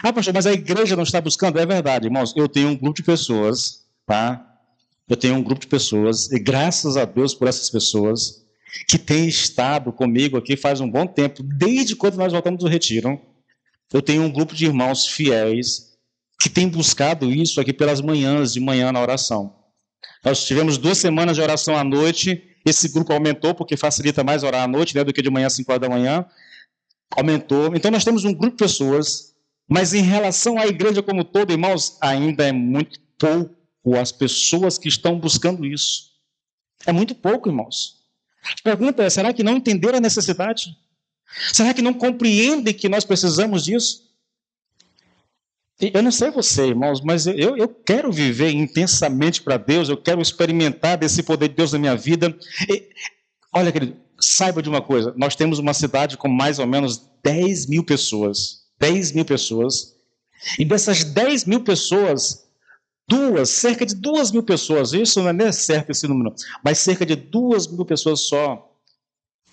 A: Ah, pastor, mas a igreja não está buscando? É verdade, irmãos. Eu tenho um grupo de pessoas, tá? Eu tenho um grupo de pessoas, e graças a Deus por essas pessoas, que têm estado comigo aqui faz um bom tempo, desde quando nós voltamos do retiro. Eu tenho um grupo de irmãos fiéis que têm buscado isso aqui pelas manhãs, de manhã na oração. Nós tivemos 2 semanas de oração à noite, esse grupo aumentou, porque facilita mais orar à noite, né, do que de manhã às 5 horas da manhã. Aumentou. Então nós temos um grupo de pessoas, mas em relação à igreja como todo, irmãos, ainda é muito pouco as pessoas que estão buscando isso. É muito pouco, irmãos. A pergunta é, será que não entenderam a necessidade? Será que não compreendem que nós precisamos disso? Eu não sei você, irmãos, mas eu quero viver intensamente para Deus, eu quero experimentar desse poder de Deus na minha vida. Olha, querido, saiba de uma coisa, nós temos uma cidade com mais ou menos 10 mil pessoas. 10 mil pessoas. E dessas 10 mil pessoas, cerca de 2 mil pessoas, isso não é nem certo esse número, mas cerca de 2 mil pessoas só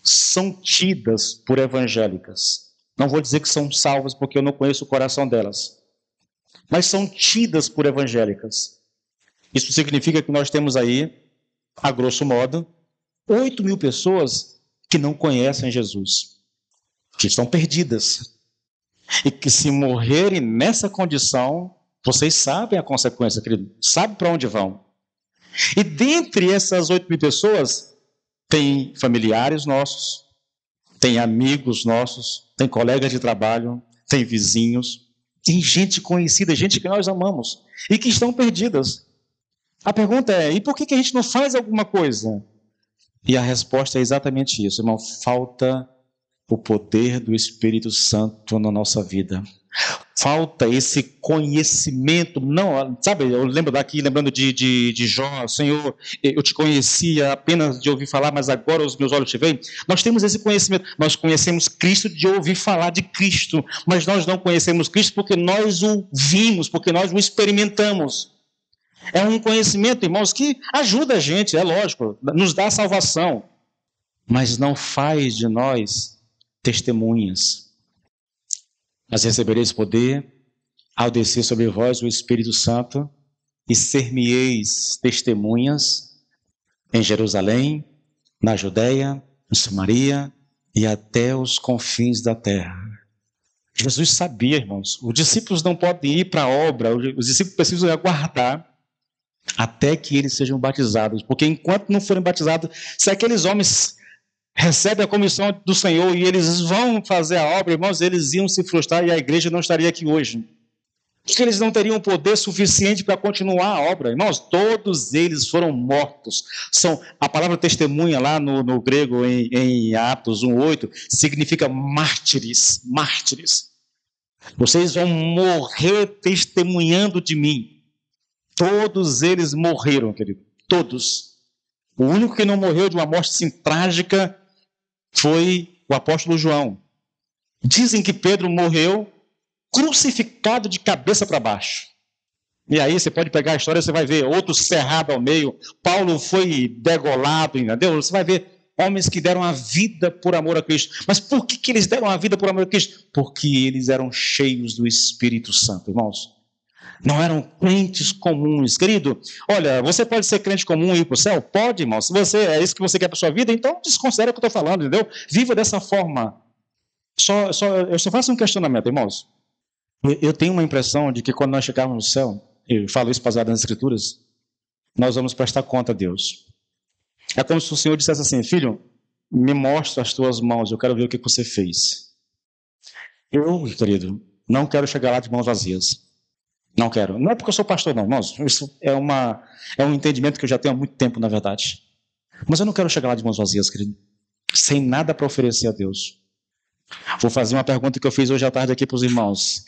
A: são tidas por evangélicas. Não vou dizer que são salvas, porque eu não conheço o coração delas, mas são tidas por evangélicas. Isso significa que nós temos aí, a grosso modo, 8 mil pessoas que não conhecem Jesus, que estão perdidas, e que se morrerem nessa condição, vocês sabem a consequência, querido, sabem para onde vão. E dentre essas 8 mil pessoas, tem familiares nossos, tem amigos nossos, tem colegas de trabalho, tem vizinhos, tem gente conhecida, gente que nós amamos, e que estão perdidas. A pergunta é, e por que a gente não faz alguma coisa? E a resposta é exatamente isso, irmão, falta o poder do Espírito Santo na nossa vida. Falta esse conhecimento, não, sabe, eu lembro daqui, lembrando de Jó, Senhor, eu te conhecia apenas de ouvir falar, mas agora os meus olhos te veem. Nós temos esse conhecimento, nós conhecemos Cristo de ouvir falar de Cristo, mas nós não conhecemos Cristo porque nós o vimos, porque nós o experimentamos. É um conhecimento, irmãos, que ajuda a gente, é lógico, nos dá salvação, mas não faz de nós testemunhas. Mas recebereis poder ao descer sobre vós o Espírito Santo e ser-me-eis testemunhas em Jerusalém, na Judéia, em Samaria e até os confins da terra. Jesus sabia, irmãos, os discípulos não podem ir para a obra, os discípulos precisam aguardar até que eles sejam batizados, porque enquanto não forem batizados, se aqueles homens recebem a comissão do Senhor e eles vão fazer a obra, irmãos, eles iam se frustrar e a igreja não estaria aqui hoje. Porque eles não teriam poder suficiente para continuar a obra. Irmãos, todos eles foram mortos. A palavra testemunha lá no grego, em Atos 1:8, significa mártires. Mártires. Vocês vão morrer testemunhando de mim. Todos eles morreram, querido. Todos. O único que não morreu de uma morte assim trágica foi o apóstolo João. Dizem que Pedro morreu crucificado de cabeça para baixo. E aí você pode pegar a história, você vai ver outro cerrado ao meio. Paulo foi degolado, entendeu? Você vai ver homens que deram a vida por amor a Cristo. Mas por que eles deram a vida por amor a Cristo? Porque eles eram cheios do Espírito Santo, irmãos. Não eram crentes comuns. Querido, olha, você pode ser crente comum e ir para o céu? Pode, irmão. Se é isso que você quer para a sua vida, então desconsidera o que eu estou falando, entendeu? Viva dessa forma. Eu só faço um questionamento, irmãos. Eu tenho uma impressão de que quando nós chegarmos no céu, eu falo isso baseado nas Escrituras, nós vamos prestar conta a Deus. É como se o Senhor dissesse assim, filho, me mostra as tuas mãos, eu quero ver o que você fez. Eu, querido, não quero chegar lá de mãos vazias. Não quero. Não é porque eu sou pastor, não. Irmãos, isso é um entendimento que eu já tenho há muito tempo, na verdade. Mas eu não quero chegar lá de mãos vazias, querido. Sem nada para oferecer a Deus. Vou fazer uma pergunta que eu fiz hoje à tarde aqui para os irmãos.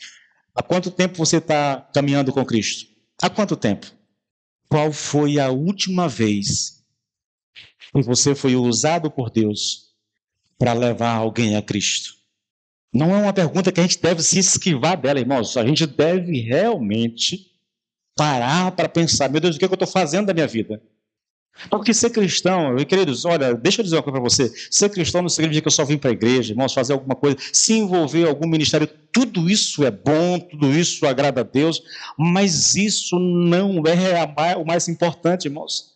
A: Há quanto tempo você está caminhando com Cristo? Há quanto tempo? Qual foi a última vez E você foi usado por Deus para levar alguém a Cristo? Não é uma pergunta que a gente deve se esquivar dela, irmãos. A gente deve realmente parar para pensar, meu Deus, o que eu estou fazendo da minha vida? Porque ser cristão, queridos, olha, deixa eu dizer uma coisa para você. Ser cristão não significa que eu só vim para a igreja, irmãos, fazer alguma coisa, se envolver em algum ministério. Tudo isso é bom, tudo isso agrada a Deus, mas isso não é o mais importante, irmãos.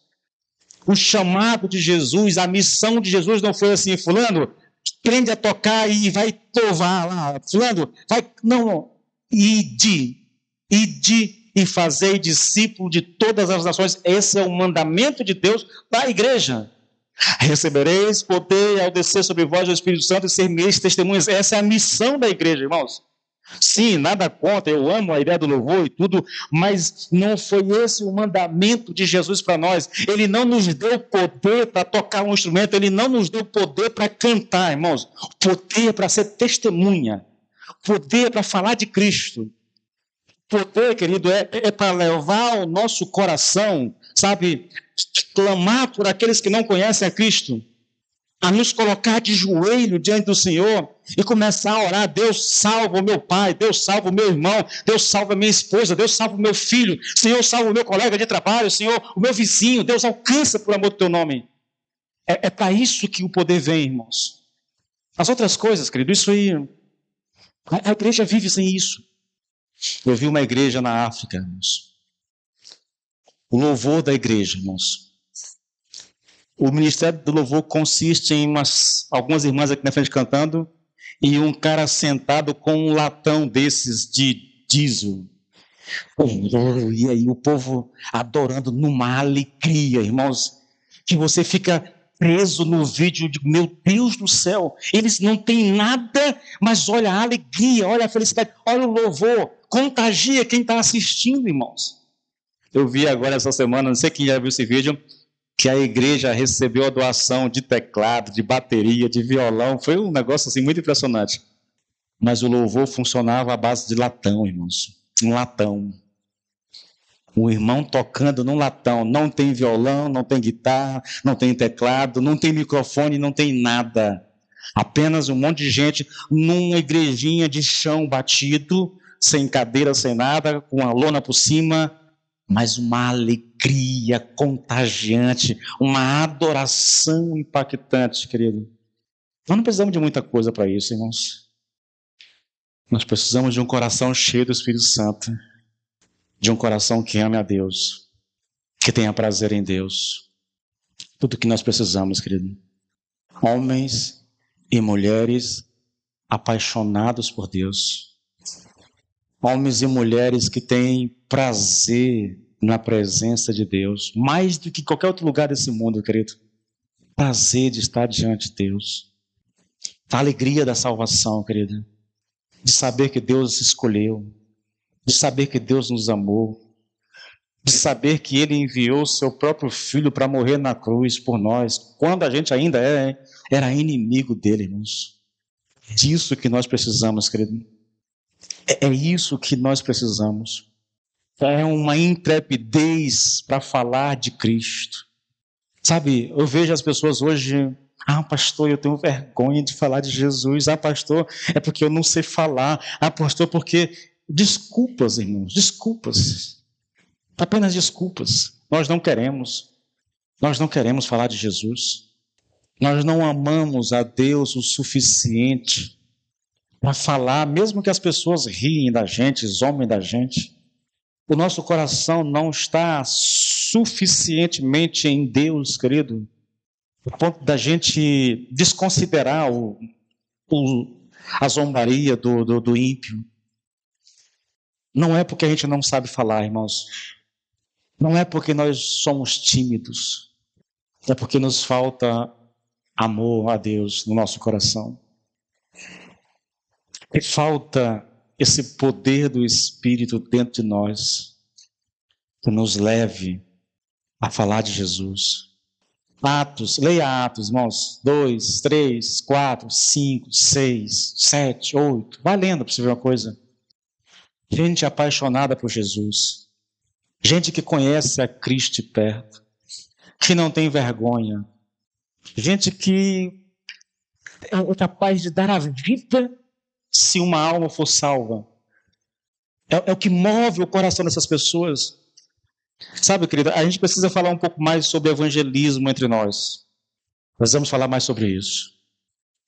A: O chamado de Jesus, a missão de Jesus não foi assim, fulano, aprende a tocar e vai louvar lá, fulano, vai, não, ide e fazei discípulo de todas as nações. Esse é o mandamento de Deus para a igreja. Recebereis poder ao descer sobre vós o Espírito Santo e ser-me-eis testemunhas. Essa é a missão da igreja, irmãos. Sim, nada contra, eu amo a ideia do louvor e tudo, mas não foi esse o mandamento de Jesus para nós. Ele não nos deu poder para tocar um instrumento, ele não nos deu poder para cantar, irmãos. Poder para ser testemunha, poder para falar de Cristo. Poder, querido, é para levar o nosso coração, sabe, clamar por aqueles que não conhecem a Cristo, a nos colocar de joelho diante do Senhor e começar a orar: Deus salva o meu pai, Deus salva o meu irmão, Deus salva a minha esposa, Deus salva o meu filho, Senhor salva o meu colega de trabalho, Senhor, o meu vizinho, Deus alcança por amor do teu nome. É para isso que o poder vem, irmãos. As outras coisas, querido, isso aí, a igreja vive sem isso. Eu vi uma igreja na África, irmãos. O louvor da igreja, irmãos. O ministério do louvor consiste em algumas irmãs aqui na frente cantando e um cara sentado com um latão desses de diesel. E aí o povo adorando numa alegria, irmãos, que você fica preso no vídeo de, meu Deus do céu, eles não têm nada, mas olha a alegria, olha a felicidade, olha o louvor, contagia quem está assistindo, irmãos. Eu vi agora essa semana, não sei quem já viu esse vídeo, que a igreja recebeu a doação de teclado, de bateria, de violão. Foi um negócio assim muito impressionante. Mas o louvor funcionava à base de latão, irmãos. Um latão. O irmão tocando num latão. Não tem violão, não tem guitarra, não tem teclado, não tem microfone, não tem nada. Apenas um monte de gente numa igrejinha de chão batido, sem cadeira, sem nada, com a lona por cima, mas uma alegria contagiante, uma adoração impactante, querido. Nós não precisamos de muita coisa para isso, irmãos. Nós precisamos de um coração cheio do Espírito Santo, de um coração que ame a Deus, que tenha prazer em Deus. Tudo que nós precisamos, querido. Homens e mulheres apaixonados por Deus. Homens e mulheres que têm prazer na presença de Deus, mais do que qualquer outro lugar desse mundo, querido. Prazer de estar diante de Deus. A alegria da salvação, querido. De saber que Deus nos escolheu. De saber que Deus nos amou. De saber que Ele enviou seu próprio Filho para morrer na cruz por nós, quando a gente ainda era inimigo dele, irmãos. Disso que nós precisamos, querido. É isso que nós precisamos. É uma intrepidez para falar de Cristo. Sabe, eu vejo as pessoas hoje: ah, pastor, eu tenho vergonha de falar de Jesus. Ah, pastor, é porque eu não sei falar. Ah, pastor, porque... Desculpas, irmãos, desculpas. Apenas desculpas. Nós não queremos falar de Jesus. Nós não amamos a Deus o suficiente para falar, mesmo que as pessoas riem da gente, zombem da gente. O nosso coração não está suficientemente em Deus, querido, a ponto da gente desconsiderar a zombaria do ímpio. Não é porque a gente não sabe falar, irmãos. Não é porque nós somos tímidos. É porque nos falta amor a Deus no nosso coração. E falta esse poder do Espírito dentro de nós que nos leve a falar de Jesus. Atos, leia Atos, irmãos. 2, 3, 4, 5, 6, 7, 8. Vai lendo para você ver uma coisa. Gente apaixonada por Jesus. Gente que conhece a Cristo de perto. Que não tem vergonha. Gente que é capaz de dar a vida se uma alma for salva. É o que move o coração dessas pessoas. Sabe, querida, a gente precisa falar um pouco mais sobre evangelismo entre nós. Nós vamos falar mais sobre isso.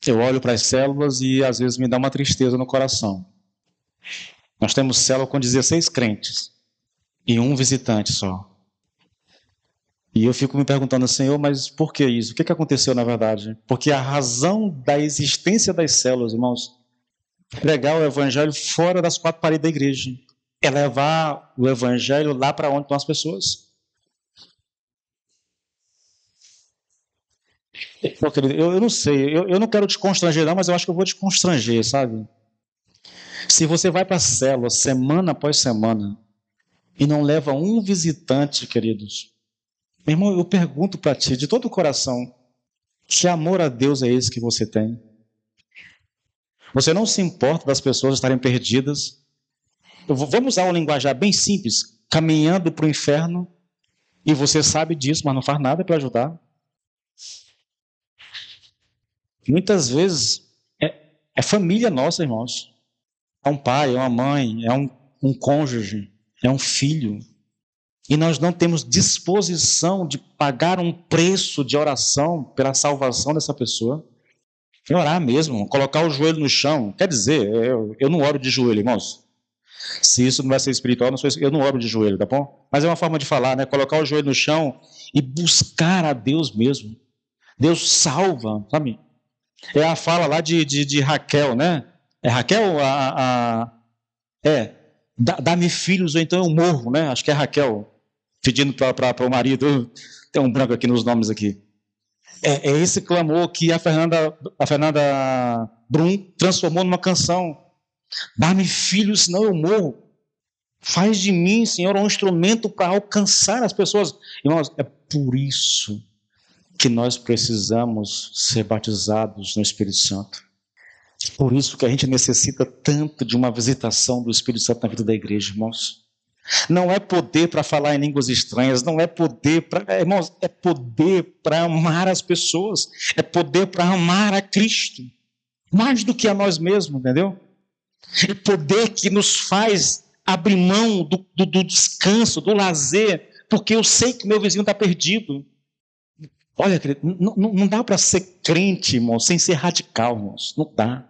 A: Eu olho para as células e às vezes me dá uma tristeza no coração. Nós temos célula com 16 crentes e um visitante só. E eu fico me perguntando, Senhor, mas por que isso? O que aconteceu na verdade? Porque a razão da existência das células, irmãos, é pregar o evangelho fora das quatro paredes da igreja. É levar o evangelho lá para onde estão as pessoas. Pô, querido, eu não sei, eu não quero te constranger não, mas eu acho que eu vou te constranger, sabe? Se você vai para a célula semana após semana e não leva um visitante, queridos, meu irmão, eu pergunto para ti, de todo o coração, que amor a Deus é esse que você tem? Você não se importa das pessoas estarem perdidas? Vamos usar um linguajar bem simples, caminhando para o inferno, e você sabe disso, mas não faz nada para ajudar. Muitas vezes é família nossa, irmãos. É um pai, é uma mãe, é um cônjuge, é um filho. E nós não temos disposição de pagar um preço de oração pela salvação dessa pessoa. E orar mesmo, colocar o joelho no chão. Quer dizer, eu não oro de joelho, irmãos. Se isso não vai ser espiritual, eu não oro de joelho, tá bom? Mas é uma forma de falar, né? Colocar o joelho no chão e buscar a Deus mesmo. Deus salva, sabe? É a fala lá de Raquel, né? É Raquel? Dá-me filhos ou então eu morro, né? Acho que é Raquel, pedindo para o marido. Tem um branco aqui nos nomes aqui. É esse clamor que a Fernanda Brum transformou numa canção. Dá-me filhos, senão eu morro. Faz de mim, Senhor, um instrumento para alcançar as pessoas. Irmãos, é por isso que nós precisamos ser batizados no Espírito Santo. Por isso que a gente necessita tanto de uma visitação do Espírito Santo na vida da igreja, irmãos. Não é poder para falar em línguas estranhas, não é poder para, irmãos, é poder para amar as pessoas, é poder para amar a Cristo, mais do que a nós mesmos, entendeu? É poder que nos faz abrir mão do descanso, do lazer, porque eu sei que meu vizinho está perdido. Olha, querido, não dá para ser crente, irmão, sem ser radical, irmãos. Não dá.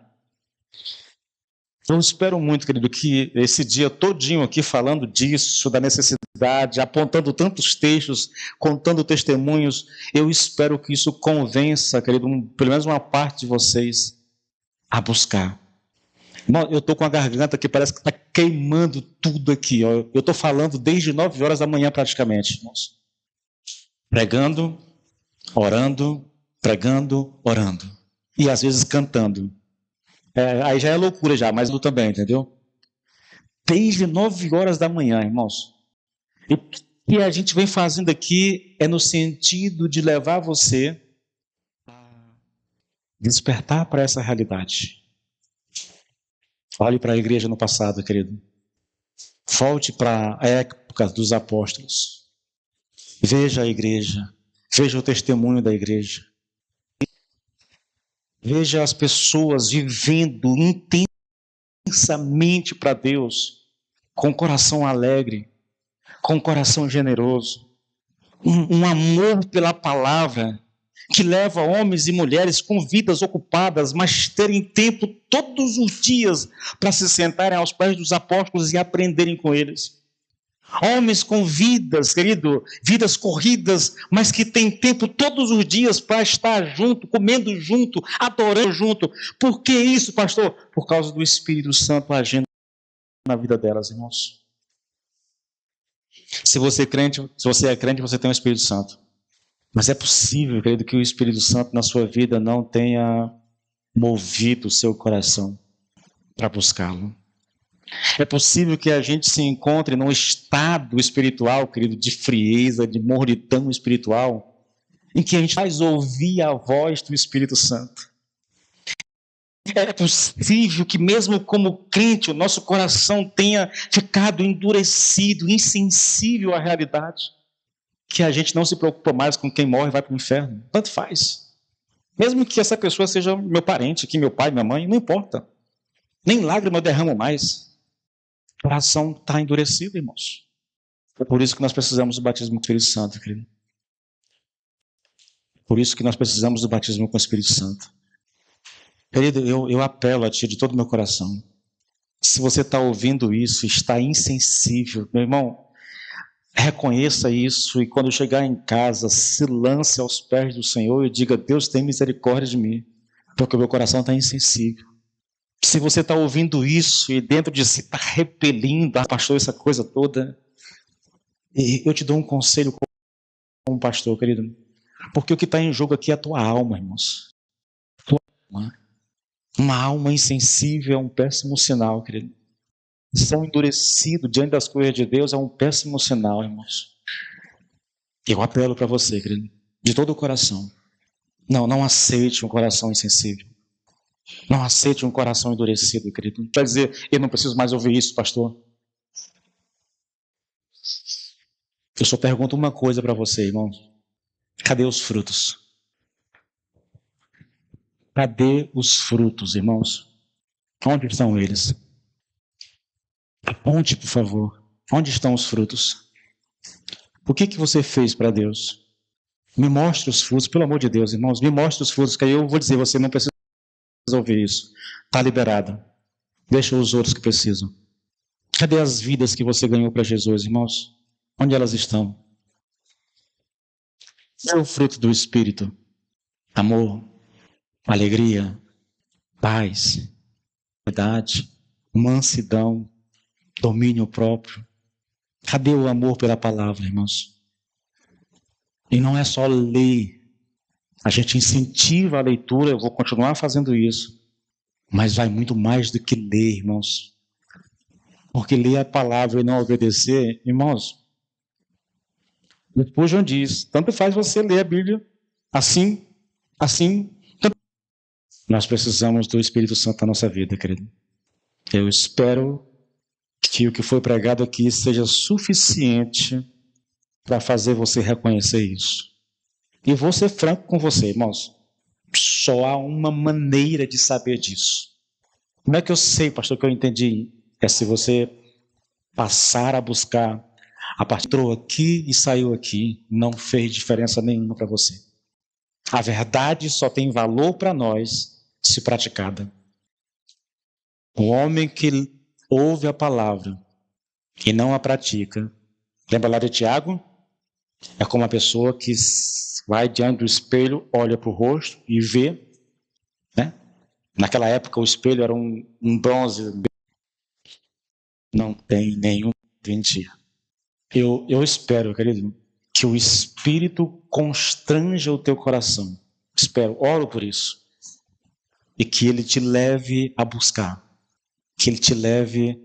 A: Eu espero muito, querido, que esse dia todinho aqui falando disso, da necessidade, apontando tantos textos, contando testemunhos, eu espero que isso convença, querido, pelo menos uma parte de vocês a buscar. Irmão, eu estou com a garganta que parece que está queimando tudo aqui. Ó. Eu estou falando desde 9 horas da manhã praticamente, irmãos. Pregando, orando, pregando, orando. E às vezes cantando. Aí já é loucura já, mas eu também, entendeu? Desde 9 horas da manhã, irmãos. E o que a gente vem fazendo aqui é no sentido de levar você a despertar para essa realidade. Olhe para a igreja no passado, querido. Volte para a época dos apóstolos. Veja a igreja. Veja o testemunho da igreja. Veja as pessoas vivendo intensamente para Deus, com coração alegre, com coração generoso, um amor pela palavra que leva homens e mulheres com vidas ocupadas, mas terem tempo todos os dias para se sentarem aos pés dos apóstolos e aprenderem com eles. Homens com vidas, querido, vidas corridas, mas que têm tempo todos os dias para estar junto, comendo junto, adorando junto. Por que isso, pastor? Por causa do Espírito Santo agindo na vida delas, irmãos. Se você é crente, você tem o Espírito Santo. Mas é possível, querido, que o Espírito Santo na sua vida não tenha movido o seu coração para buscá-lo. É possível que a gente se encontre num estado espiritual, querido, de frieza, de mornidão espiritual, em que a gente faz ouvir a voz do Espírito Santo. É possível que mesmo como crente, o nosso coração tenha ficado endurecido, insensível à realidade, que a gente não se preocupa mais com quem morre e vai para o inferno. Tanto faz. Mesmo que essa pessoa seja meu parente, que meu pai, minha mãe, não importa. Nem lágrima eu derramo mais. O coração está endurecido, irmãos. É por isso que nós precisamos do batismo com o Espírito Santo, querido. Por isso que nós precisamos do batismo com o Espírito Santo. Querido, eu apelo a Ti de todo o meu coração. Se você está ouvindo isso, está insensível, meu irmão, reconheça isso e quando chegar em casa, se lance aos pés do Senhor e diga: Deus, tem misericórdia de mim, porque o meu coração está insensível. Se você está ouvindo isso e dentro de si está repelindo, pastor, essa coisa toda, eu te dou um conselho como pastor, querido, porque o que está em jogo aqui é a tua alma, irmãos. Tua alma. Uma alma insensível é um péssimo sinal, querido. São endurecido diante das coisas de Deus é um péssimo sinal, irmãos. Eu apelo para você, querido, de todo o coração. Não aceite um coração insensível. Não aceite um coração endurecido, querido. Quer dizer, eu não preciso mais ouvir isso, pastor. Eu só pergunto uma coisa para você, irmão. Cadê os frutos? Cadê os frutos, irmãos? Onde estão eles? Aponte, por favor. Onde estão os frutos? O que você fez para Deus? Me mostre os frutos, pelo amor de Deus, irmãos. Me mostre os frutos, que aí eu vou dizer, você não precisa ouvir isso. Está liberado. Deixa os outros que precisam. Cadê as vidas que você ganhou para Jesus, irmãos? Onde elas estão? É o fruto do Espírito. Amor, alegria, paz, verdade, mansidão, domínio próprio. Cadê o amor pela palavra, irmãos? E não é só ler. A gente incentiva a leitura, eu vou continuar fazendo isso. Mas vai muito mais do que ler, irmãos. Porque ler a palavra e não obedecer, irmãos, depois João diz, tanto faz você ler a Bíblia assim. Nós precisamos do Espírito Santo na nossa vida, querido. Eu espero que o que foi pregado aqui seja suficiente para fazer você reconhecer isso. E vou ser franco com você, irmãos. Só há uma maneira de saber disso. Como é que eu sei, pastor, que eu entendi? É se você passar a buscar. A partir entrou aqui e saiu aqui, não fez diferença nenhuma para você. A verdade só tem valor para nós se praticada. O homem que ouve a palavra e não a pratica, lembra lá de Tiago? É como uma pessoa que vai diante do espelho, olha para o rosto e vê, né? Naquela época o espelho era um bronze, não tem nenhum mentira. Eu espero, querido, que o Espírito constranja o teu coração. Espero, oro por isso. E que ele te leve a buscar. Que ele te leve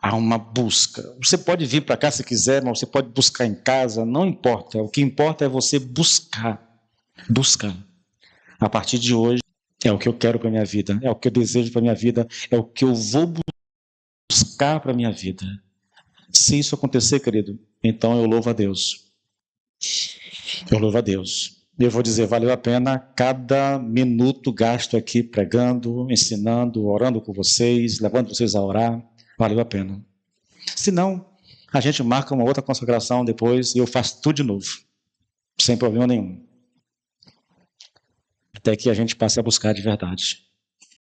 A: a uma busca. Você pode vir para cá se quiser, mas você pode buscar em casa, não importa. O que importa é você buscar. Buscar. A partir de hoje, é o que eu quero para a minha vida, é o que eu desejo para a minha vida, é o que eu vou buscar para a minha vida. Se isso acontecer, querido, então eu louvo a Deus. Eu louvo a Deus. Eu vou dizer, valeu a pena cada minuto gasto aqui pregando, ensinando, orando com vocês, levando vocês a orar. Valeu a pena. Se não, a gente marca uma outra consagração depois e eu faço tudo de novo. Sem problema nenhum. Até que a gente passe a buscar de verdade.